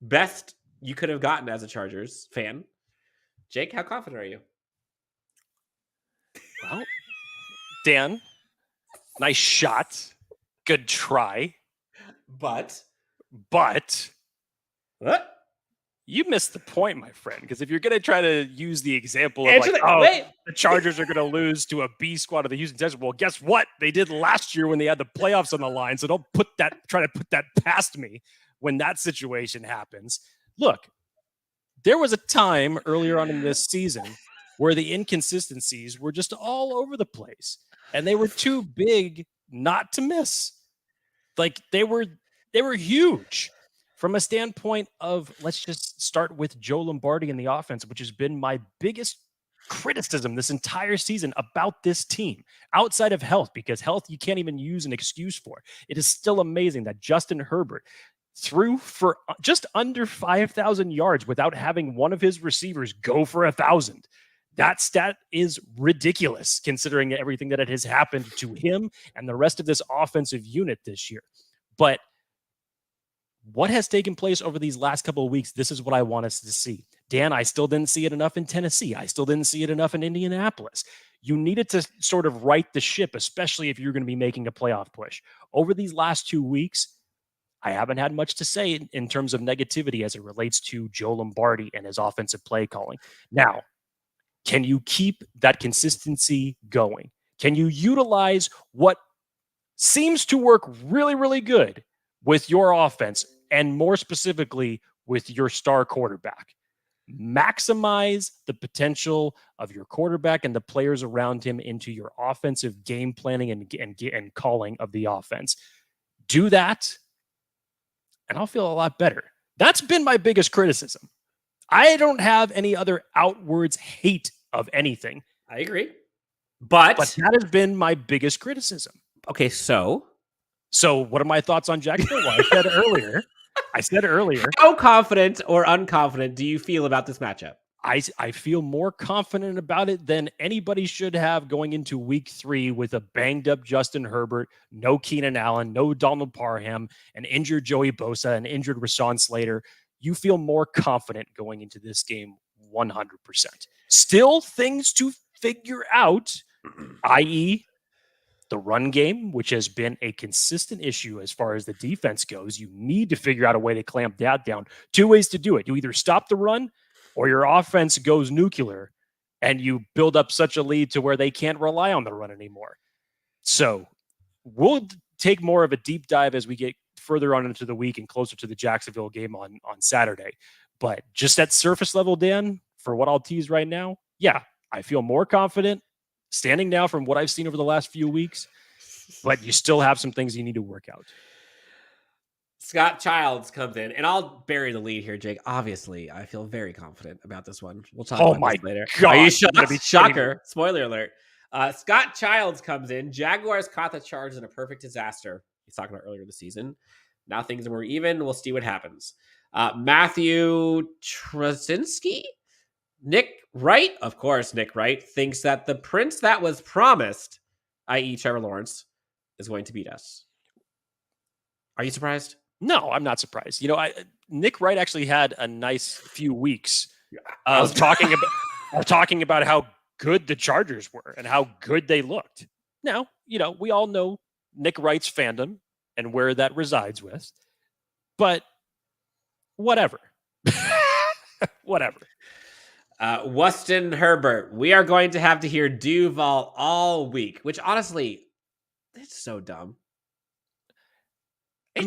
Best you could have gotten as a Chargers fan. Jake, how confident are you? Well, Dan, nice shot. Good try. But what? You missed the point, my friend, because if you're going to try to use the example of the Chargers are going to lose to a B squad of the Houston Texans, well, guess what? They did last year when they had the playoffs on the line. So don't try to put that past me when that situation happens. Look, there was a time earlier on in this season where the inconsistencies were just all over the place, and they were too big not to miss. Like they were huge. From a standpoint of, let's just start with Joe Lombardi in the offense, which has been my biggest criticism this entire season about this team, outside of health, because health you can't even use an excuse for. It is still amazing that Justin Herbert threw for just under 5,000 yards without having one of his receivers go for 1,000. That stat is ridiculous considering everything that has happened to him and the rest of this offensive unit this year. But what has taken place over these last couple of weeks, this is what I want us to see. Dan, I still didn't see it enough in Tennessee. I still didn't see it enough in Indianapolis. You needed to sort of right the ship, especially if you're going to be making a playoff push. Over these last 2 weeks, I haven't had much to say in terms of negativity as it relates to Joe Lombardi and his offensive play calling. Now, can you keep that consistency going? Can you utilize what seems to work really, really good with your offense, and more specifically with your star quarterback? Maximize the potential of your quarterback and the players around him into your offensive game planning and calling of the offense. Do that, and I'll feel a lot better. That's been my biggest criticism. I don't have any other outwards hate of anything. I agree. But that has been my biggest criticism. Okay, so what are my thoughts on Jacksonville? Well, I said earlier. How confident or unconfident do you feel about this matchup? I feel more confident about it than anybody should have going into week 3 with a banged up Justin Herbert, no Keenan Allen, no Donald Parham, an injured Joey Bosa, an injured Rashawn Slater. You feel more confident going into this game 100%. Still things to figure out, i.e., the run game, which has been a consistent issue as far as the defense goes. You need to figure out a way to clamp that down. 2 ways to do it. You either stop the run or your offense goes nuclear and you build up such a lead to where they can't rely on the run anymore. So we'll take more of a deep dive as we get further on into the week and closer to the Jacksonville game on Saturday. But just at surface level, Dan, for what I'll tease right now, yeah, I feel more confident standing now from what I've seen over the last few weeks, but you still have some things you need to work out. Scott Childs comes in, and I'll bury the lead here, Jake. Obviously, I feel very confident about this one. We'll talk about this later. God. Are you shocked? Shocker. Spoiler alert. Scott Childs comes in. Jaguars caught the Chargers in a perfect disaster. He's talking about earlier this season. Now things are more even. We'll see what happens. Matthew Trasinski? Nick Wright, of course, Nick Wright, thinks that the prince that was promised, i.e. Trevor Lawrence, is going to beat us. Are you surprised? No, I'm not surprised. You know, Nick Wright actually had a nice few weeks of talking about how good the Chargers were and how good they looked. Now, you know, we all know Nick Wright's fandom and where that resides with, but whatever. Whatever. Wuston Herbert, we are going to have to hear Duval all week, which honestly, it's so dumb.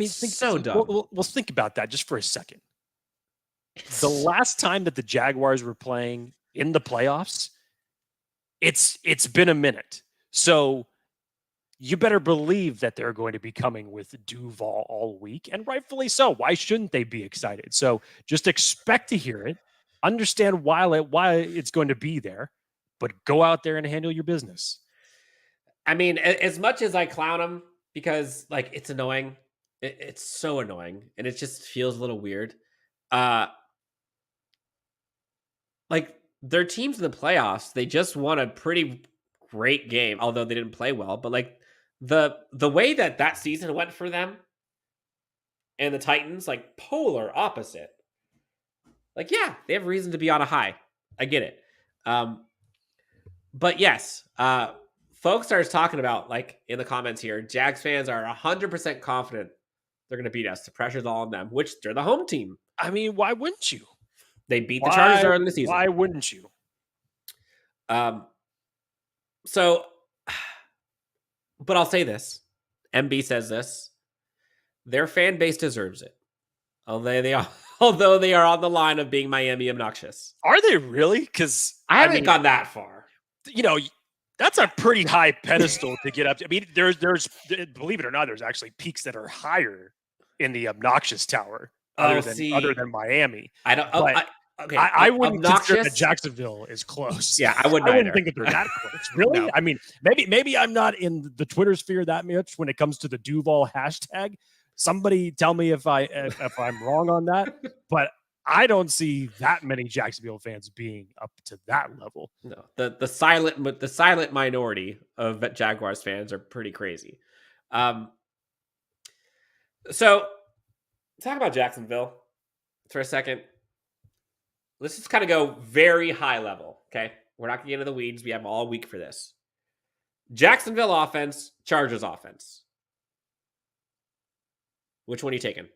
So dumb. We'll think about that just for a second. The last time that the Jaguars were playing in the playoffs, it's been a minute. So you better believe that they're going to be coming with Duval all week, and rightfully so. Why shouldn't they be excited? So just expect to hear it. Understand why it's going to be there, but go out there and handle your business. I mean, as much as I clown him because like it's annoying, it's so annoying, and it just feels a little weird. Like their teams in the playoffs, they just won a pretty great game, although they didn't play well. But like the way that season went for them and the Titans, like polar opposite. Like, yeah, they have reason to be on a high. I get it. But yes, folks are talking about, like, in the comments here, Jags fans are 100% confident they're going to beat us. The pressure's all on them, which they're the home team. I mean, why wouldn't you? They beat the Chargers early in the season. Why wouldn't you? So, but I'll say this. MB says this. Their fan base deserves it. Although they are on the line of being Miami obnoxious. Are they really? Because I haven't gone that far. You know, that's a pretty high pedestal to get up to. I mean, there's believe it or not, there's actually peaks that are higher in the obnoxious tower other than Miami. I don't. Okay, I wouldn't consider that Jacksonville is close. Yeah, I wouldn't think that they're that close. Really? No. I mean, maybe I'm not in the Twitter sphere that much when it comes to the Duval hashtag. Somebody tell me if I'm wrong on that, but I don't see that many Jacksonville fans being up to that level. No, the silent minority of Jaguars fans are pretty crazy. So talk about Jacksonville for a second. Let's just kind of go very high level. Okay, we're not going to get into the weeds. We have all week for this. Jacksonville offense, Chargers offense. Which one are you taking?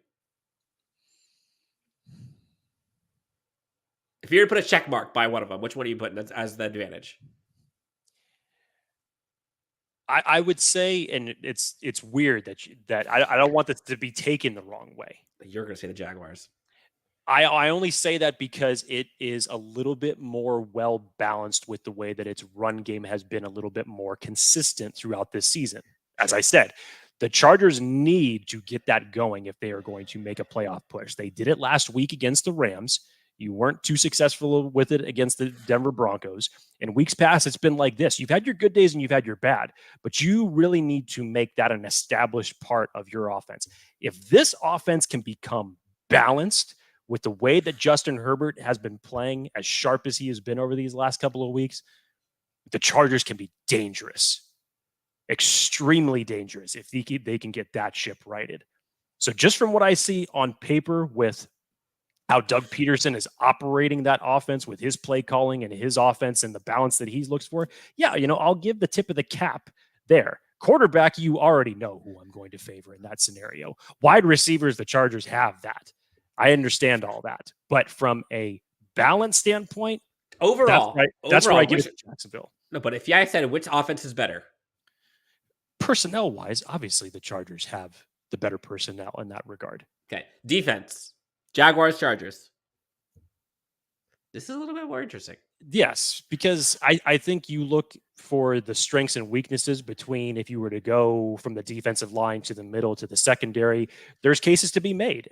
If you were to put a check mark by one of them, which one are you putting as the advantage? I would say, and it's weird that I don't want this to be taken the wrong way. You're going to say the Jaguars. I only say that because it is a little bit more well balanced with the way that its run game has been a little bit more consistent throughout this season. As I said, the Chargers need to get that going if they are going to make a playoff push. They did it last week against the Rams. You weren't too successful with it against the Denver Broncos. In weeks past, it's been like this. You've had your good days and you've had your bad, but you really need to make that an established part of your offense. If this offense can become balanced with the way that Justin Herbert has been playing, as sharp as he has been over these last couple of weeks, the Chargers can be dangerous, extremely dangerous if they can get that ship righted. So just from what I see on paper with how Doug Peterson is operating that offense with his play calling and his offense and the balance that he looks for, yeah, I'll give the tip of the cap there. Quarterback, you already know who I'm going to favor in that scenario. Wide receivers, the Chargers have that. I understand all that. But from a balance standpoint, overall, that's where I give it to Jacksonville. No, but if I said which offense is better? Personnel-wise, obviously the Chargers have the better personnel in that regard. Okay. Defense. Jaguars, Chargers. This is a little bit more interesting. Yes, because I think you look for the strengths and weaknesses between if you were to go from the defensive line to the middle to the secondary, there's cases to be made.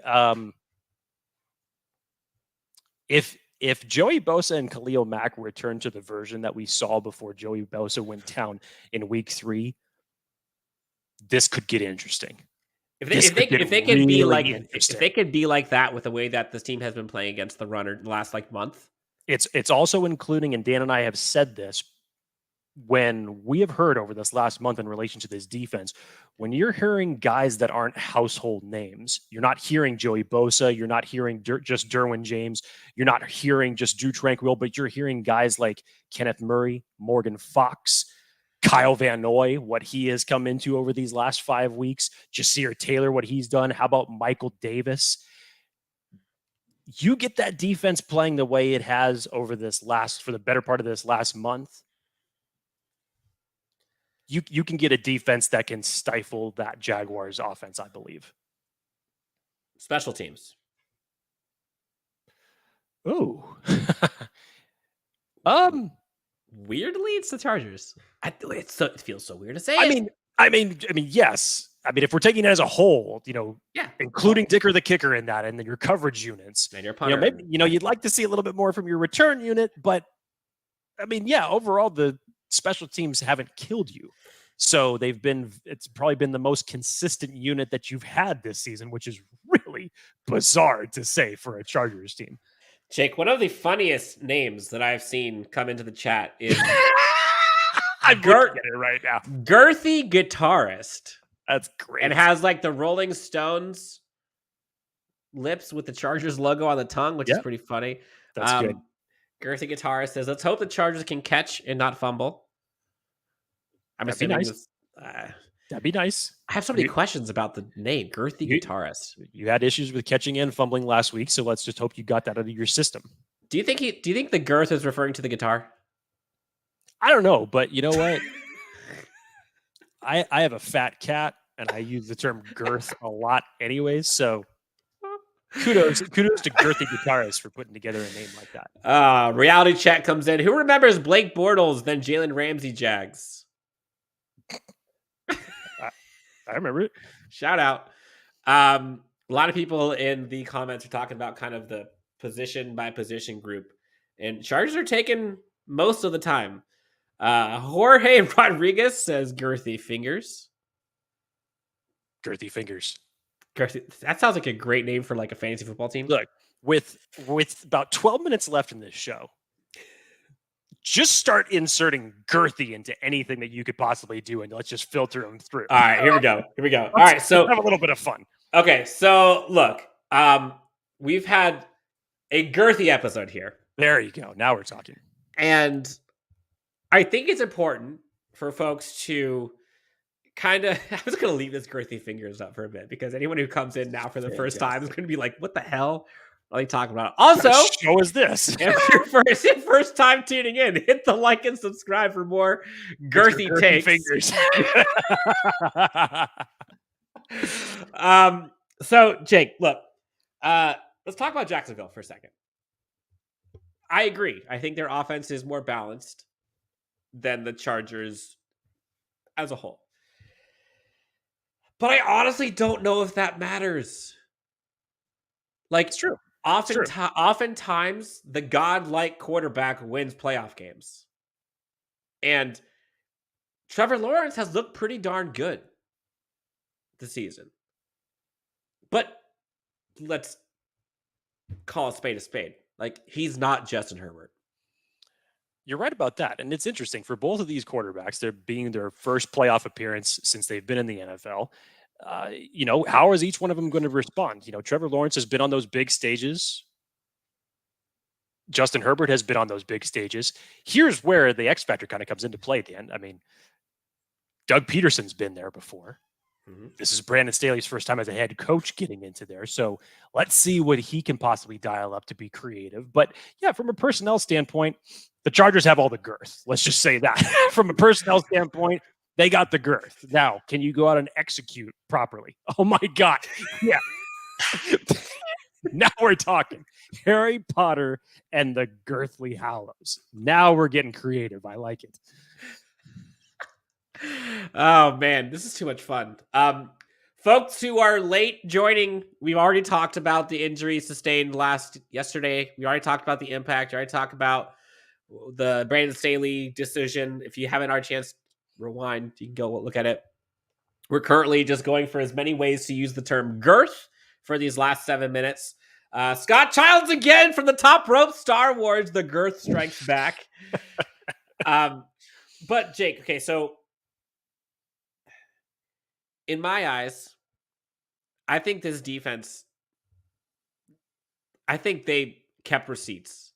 If Joey Bosa and Khalil Mack return to the version that we saw before Joey Bosa went down in week 3, this could get interesting. If they could be like that with the way that this team has been playing against the runner the last month. It's also including, and Dan and I have said this, when we have heard over this last month in relation to this defense, when you're hearing guys that aren't household names, you're not hearing Joey Bosa, you're not hearing just Derwin James, you're not hearing just Drew Tranquill, but you're hearing guys like Kenneth Murray, Morgan Fox, Kyle Van Noy, what he has come into over these last 5 weeks, Jasir Taylor, what he's done. How about Michael Davis? You get that defense playing the way it has for the better part of this last month. You can get a defense that can stifle that Jaguars offense, I believe. Special teams. Oh. Weirdly, it's the Chargers. It feels so weird to say. I mean, yes. I mean, if we're taking it as a whole, including Dicker the kicker in that, and then your coverage units, and your punter, maybe you'd like to see a little bit more from your return unit, but I mean, yeah, overall the special teams haven't killed you, so it's probably been the most consistent unit that you've had this season, which is really bizarre to say for a Chargers team. Jake, one of the funniest names that I've seen come into the chat is I'm looking at it right now. Girthy Guitarist. That's great. And has the Rolling Stones lips with the Chargers logo on the tongue, which is pretty funny. That's good. Girthy Guitarist says, let's hope the Chargers can catch and not fumble. That'd be nice. That'd be nice. I have so many questions about the name, Girthy Guitarist. You had issues with catching and fumbling last week, so let's just hope you got that out of your system. Do you think the girth is referring to the guitar? I don't know, but you know what? I have a fat cat, and I use the term girth a lot anyways. So kudos to girthy guitarists for putting together a name like that. Reality chat comes in. Who remembers Blake Bortles then Jalen Ramsey Jags? I remember it. Shout out. A lot of people in the comments are talking about kind of the position by position group, and Chargers are taking most of the time. Jorge Rodriguez says girthy fingers. Girthy fingers. Girthy, that sounds like a great name for like a fantasy football team. Look, with about 12 minutes left in this show, just start inserting girthy into anything that you could possibly do, and let's just filter them through. All right, here we go. All right, so have a little bit of fun. Okay, so look, we've had a girthy episode here. There you go. Now we're talking. And I think it's important for folks to kind of, I was going to leave this girthy fingers up for a bit because anyone who comes in now for the first time is going to be like, what the hell are they talking about? Also, what show is this? if you're first time tuning in, hit the like and subscribe for more girthy takes. Fingers. So Jake, look, let's talk about Jacksonville for a second. I agree. I think their offense is more balanced than the Chargers as a whole. But I honestly don't know if that matters. Like, it's true. Oftentimes, the godlike quarterback wins playoff games. And Trevor Lawrence has looked pretty darn good this season. But let's call a spade a spade. Like, he's not Justin Herbert. You're right about that. And it's interesting for both of these quarterbacks, they're being their first playoff appearance since they've been in the NFL. How is each one of them going to respond? Trevor Lawrence has been on those big stages. Justin Herbert has been on those big stages. Here's where the X factor kind of comes into play, Dan. I mean, Doug Peterson's been there before. Mm-hmm. This is Brandon Staley's first time as a head coach getting into there. So let's see what he can possibly dial up to be creative. But yeah, from a personnel standpoint, the Chargers have all the girth. Let's just say that. From a personnel standpoint, they got the girth. Now, can you go out and execute properly? Oh my God. Yeah. Now we're talking Harry Potter and the Girthly Hallows. Now we're getting creative. I like it. Oh man, this is too much fun. Folks who are late joining, we've already talked about the injury sustained yesterday. We already talked about the impact. We already talked about the Brandon Staley decision. If you haven't had a chance, rewind. You can go look at it. We're currently just going for as many ways to use the term girth for these last 7 minutes. Scott Childs again from the top rope. Star Wars, the girth strikes back. But Jake, okay, so in my eyes, I think this defense, I think they kept receipts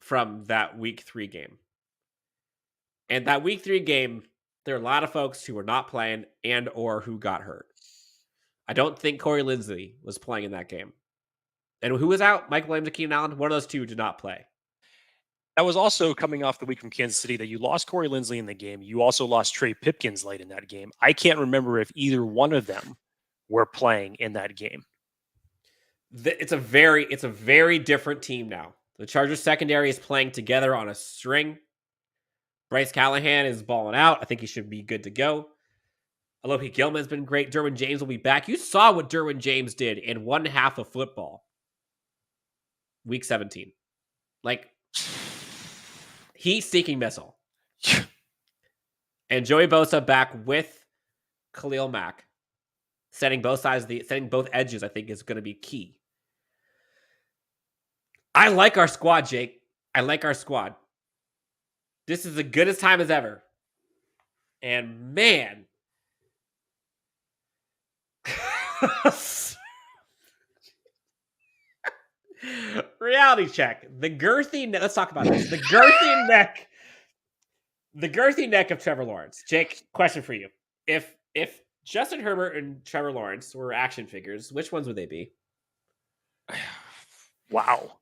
from that week 3 game. And that week 3 game, there are a lot of folks who were not playing and or who got hurt. I don't think Corey Linsley was playing in that game. And who was out? Mike Williams and Keenan Allen? One of those two did not play. That was also coming off the week from Kansas City that you lost Corey Linsley in the game. You also lost Trey Pipkins late in that game. I can't remember if either one of them were playing in that game. It's a very different team now. The Chargers secondary is playing together on a string. Bryce Callahan is balling out. I think he should be good to go. Alohi Gilman's been great. Derwin James will be back. You saw what Derwin James did in one half of football. Week 17. Like, heat-seeking missile. And Joey Bosa back with Khalil Mack. Setting both edges, I think, is going to be key. I like our squad, Jake. I like our squad. This is the goodest time as ever. And man. Reality check. Let's talk about this. The girthy neck of Trevor Lawrence. Jake, question for you. If Justin Herbert and Trevor Lawrence were action figures, which ones would they be? Wow.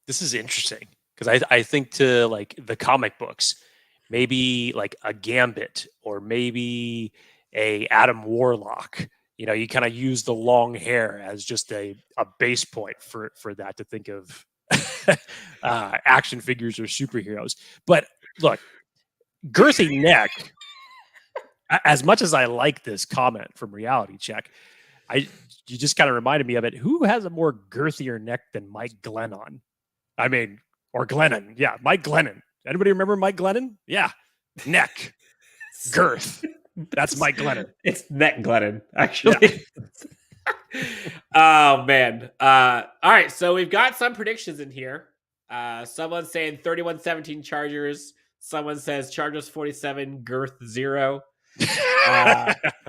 This is interesting because I think to like the comic books, maybe like a Gambit or maybe a Adam Warlock. You know, you kind of use the long hair as just a base point for that to think of action figures or superheroes. But look, girthy neck. As much as I like this comment from Reality Check, you just kind of reminded me of it. Who has a more girthier neck than Mike Glennon? I mean, or Glennon. Yeah, Mike Glennon. Anybody remember Mike Glennon? Yeah. Neck. Girth. That's Mike Glennon. It's neck Glennon, actually. Yeah. Oh, man. All right, so we've got some predictions in here. Someone's saying 31-17 Chargers. Someone says Chargers 47, Girth 0.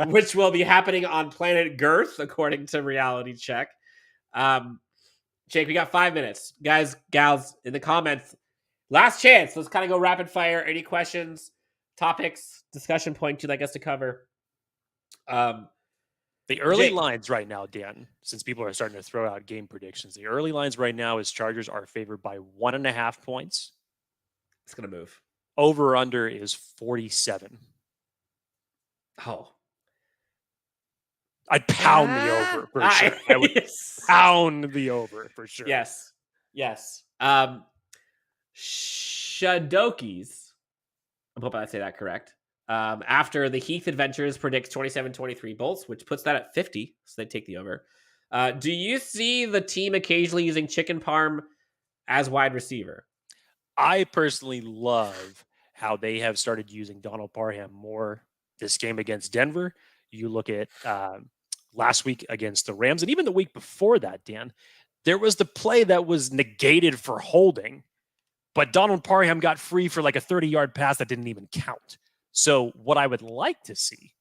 Which will be happening on Planet Girth, according to Reality Check. Jake, we got 5 minutes. Guys, gals, in the comments, last chance. Let's kind of go rapid fire. Any questions, topics, discussion points you'd like us to cover? The early lines right now, Dan, since people are starting to throw out game predictions, the early lines right now is Chargers are favored by 1.5 points. It's going to move. Over under is 47. Oh. I'd pound the over for sure. I would pound the over for sure. Yes. Shadokis. I'm hoping I say that correct. After the Heath Adventures predicts 27-23 Bolts, which puts that at 50, so they take the over. Do you see the team occasionally using Chicken Parm as wide receiver? I personally love how they have started using Donald Parham more this game against Denver. You look at last week against the Rams, and even the week before that, Dan, there was the play that was negated for holding, but Donald Parham got free for like a 30-yard pass that didn't even count. So what I would like to see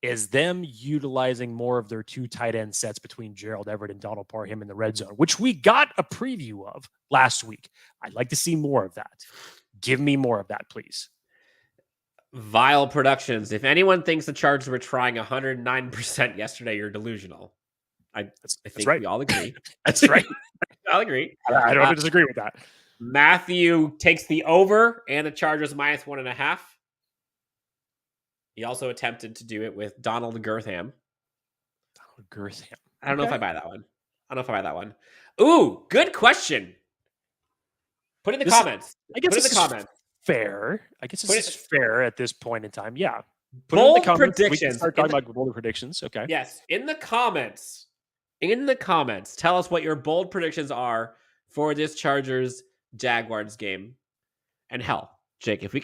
is them utilizing more of their 2 tight end sets between Gerald Everett and Donald Parham in the red zone, which we got a preview of last week. I'd like to see more of that. Give me more of that, please. Vile Productions. If anyone thinks the Chargers were trying 109% yesterday, you're delusional. I think right. We all agree. That's right. I'll agree. I don't disagree with that. Matthew takes the over and the Chargers minus 1.5. He also attempted to do it with Donald Girtham. I don't know if I buy that one. Ooh, good question. Put in the comments. I guess it's fair. I guess it's fair at this point in time. Yeah. Bold predictions. We can start talking about bold predictions. Okay. Yes. In the comments, tell us what your bold predictions are for this Chargers Jaguars game. And hell, Jake, if we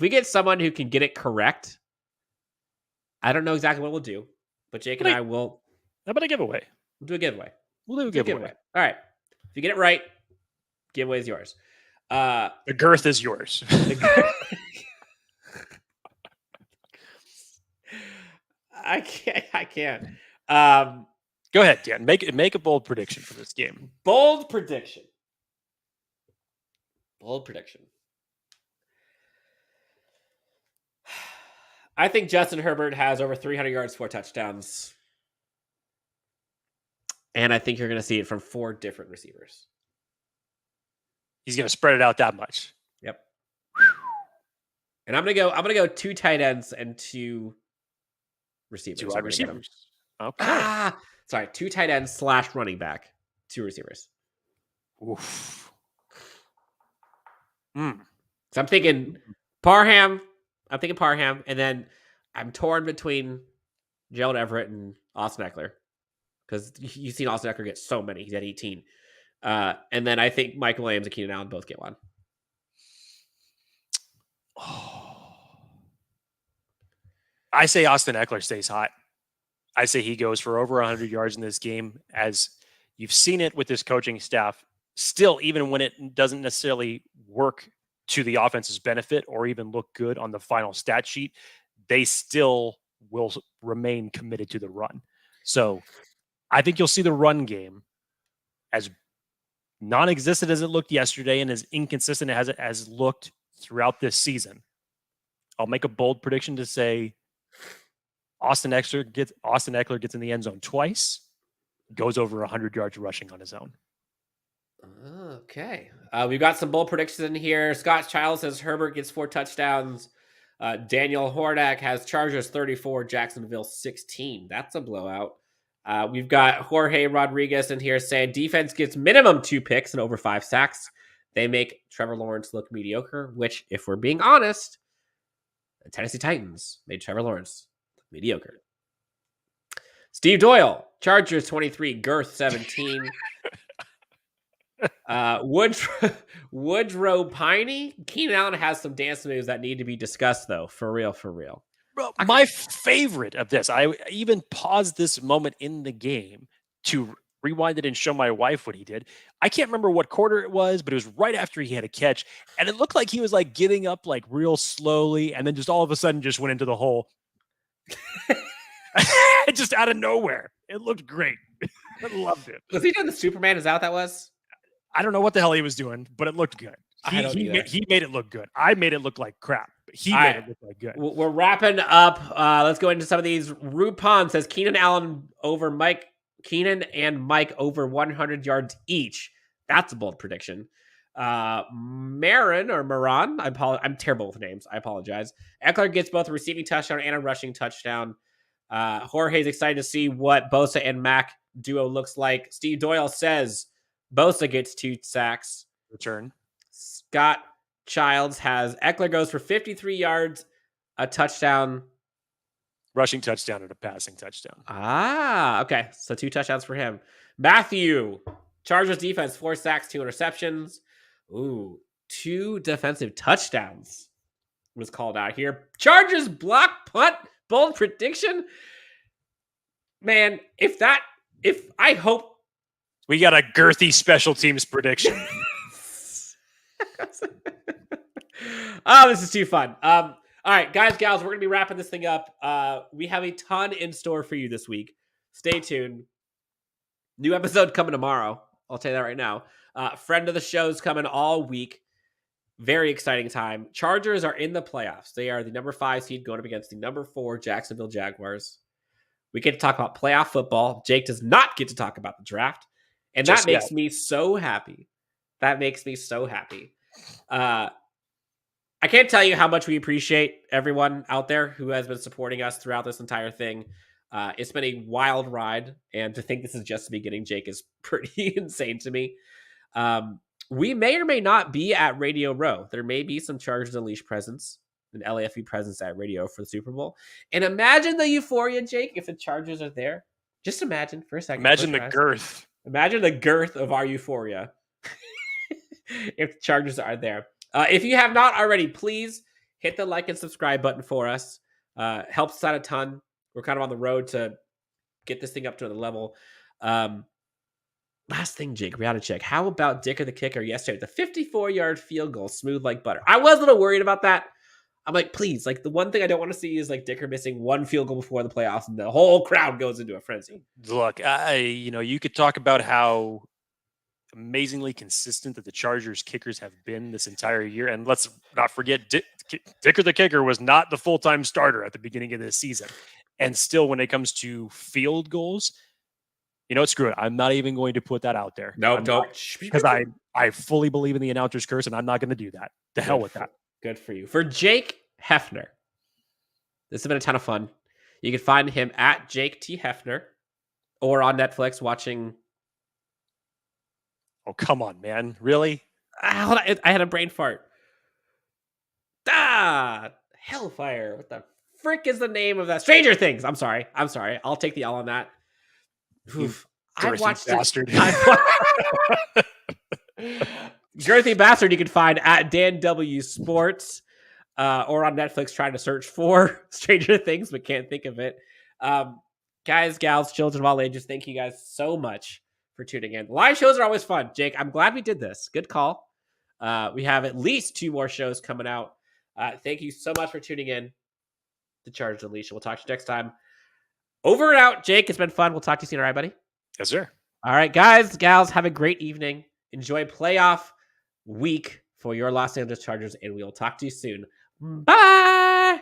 get someone who can get it correct, I don't know exactly what we'll do, but Jake and I will. How about a giveaway? We'll do a giveaway. We'll do a giveaway. All right. If you get it right, giveaway is yours. The girth is yours. I can't. Go ahead, Dan. Make a bold prediction for this game. Bold prediction. I think Justin Herbert has over 300 yards, 4 touchdowns. And I think you're going to see it from 4 different receivers. He's going to spread it out that much. Yep. And I'm going to go 2 tight ends and 2 receivers. 2 wide receivers. Okay. 2 tight ends / running back, 2 receivers. Oof. So I'm thinking Parham, and then I'm torn between Gerald Everett and Austin Eckler, because you've seen Austin Eckler get so many. He's at 18. And then I think Michael Williams and Keenan Allen both get 1. I say Austin Eckler stays hot. I say he goes for over 100 yards in this game, as you've seen it with this coaching staff. Still, even when it doesn't necessarily work to the offense's benefit or even look good on the final stat sheet, they still will remain committed to the run. So I think you'll see the run game, as non-existent as it looked yesterday and as inconsistent as it has looked throughout this season. I'll make a bold prediction to say Austin Eckler gets in the end zone twice, goes over 100 yards rushing on his own. Okay. We've got some bold predictions in here. Scott Childs says Herbert gets 4 touchdowns. Daniel Hordak has Chargers 34, Jacksonville 16. That's a blowout. We've got Jorge Rodriguez in here saying defense gets minimum 2 picks and over 5 sacks. They make Trevor Lawrence look mediocre, which, if we're being honest, the Tennessee Titans made Trevor Lawrence look mediocre. Steve Doyle, Chargers 23, Girth 17. Woodrow Piney. Keenan Allen has some dance moves that need to be discussed, though. For real. Bro, my favorite of this, I even paused this moment in the game to rewind it and show my wife what he did. I can't remember what quarter it was, but it was right after he had a catch, and it looked like he was like getting up like real slowly, and then just all of a sudden just went into the hole. Just out of nowhere. It looked great. I loved it. Was he doing the Superman? Is that what that was? I don't know what the hell he was doing, but it looked good. He made it look good. I made it look like crap, but he made it look like good. We're wrapping up. Let's go into some of these. Rupon says Keenan Allen over Mike. Keenan and Mike over 100 yards each. That's a bold prediction. Marin, I'm terrible with names. I apologize. Eckler gets both a receiving touchdown and a rushing touchdown. Jorge's excited to see what Bosa and Mac duo looks like. Steve Doyle says Bosa gets 2 sacks. Return. Scott Childs has Eckler goes for 53 yards, a touchdown. Rushing touchdown and a passing touchdown. Okay. So 2 touchdowns for him. Matthew, Chargers defense, 4 sacks, 2 interceptions. Ooh, 2 defensive touchdowns was called out here. Chargers block punt, bold prediction. Man, if I hope we got a girthy special teams prediction. Oh, this is too fun. All right, guys, gals, we're going to be wrapping this thing up. We have a ton in store for you this week. Stay tuned. New episode coming tomorrow. I'll tell you that right now. Friend of the show's coming all week. Very exciting time. Chargers are in the playoffs. They are the number 5 seed going up against the number 4 Jacksonville Jaguars. We get to talk about playoff football. Jake does not get to talk about the draft. And that makes me so happy. That makes me so happy. I can't tell you how much we appreciate everyone out there who has been supporting us throughout this entire thing. It's been a wild ride, and to think this is just the beginning, Jake, is pretty insane to me. We may or may not be at Radio Row. There may be some Chargers Unleashed presence, an LAFB presence at Radio for the Super Bowl. And imagine the euphoria, Jake, if the Chargers are there. Just imagine for a second. Imagine the girth. Imagine the girth of our euphoria if the Chargers are there. If you have not already, please hit the like and subscribe button for us. Helps us out a ton. We're kind of on the road to get this thing up to another level. Last thing, Jake, reality check. How about Dicker the kicker yesterday with the 54-yard field goal, smooth like butter? I was a little worried about that. I'm like, please, like the one thing I don't want to see is like Dicker missing 1 field goal before the playoffs and the whole crowd goes into a frenzy. Look, you could talk about how amazingly consistent that the Chargers kickers have been this entire year. And let's not forget, Dicker the kicker was not the full-time starter at the beginning of this season. And still, when it comes to field goals, screw it. I'm not even going to put that out there. No, don't. Because I fully believe in the announcer's curse, and I'm not going to do that. To hell with that. Good for you. For Jake Hefner, this has been a ton of fun. You can find him at Jake T. Hefner or on Netflix watching. Oh, come on, man. Really? Hold on. I had a brain fart. Hellfire. What the frick is the name of that? Stranger Things. I'm sorry. I'll take the L on that. Oof. I watched bastard. Girthy Bastard you can find at Dan W Sports or on Netflix trying to search for Stranger Things but can't think of it. Guys, gals, children of all ages, thank you guys so much for tuning in. Live shows are always fun. Jake, I'm glad we did this. Good call. We have at least 2 more shows coming out. Thank you so much for tuning in to Chargers Unleashed. We'll talk to you next time. Over and out, Jake. It's been fun. We'll talk to you soon. All right, buddy? Yes, sir. All right, guys, gals, have a great evening. Enjoy playoff week for your Los Angeles Chargers, and we'll talk to you soon. Bye!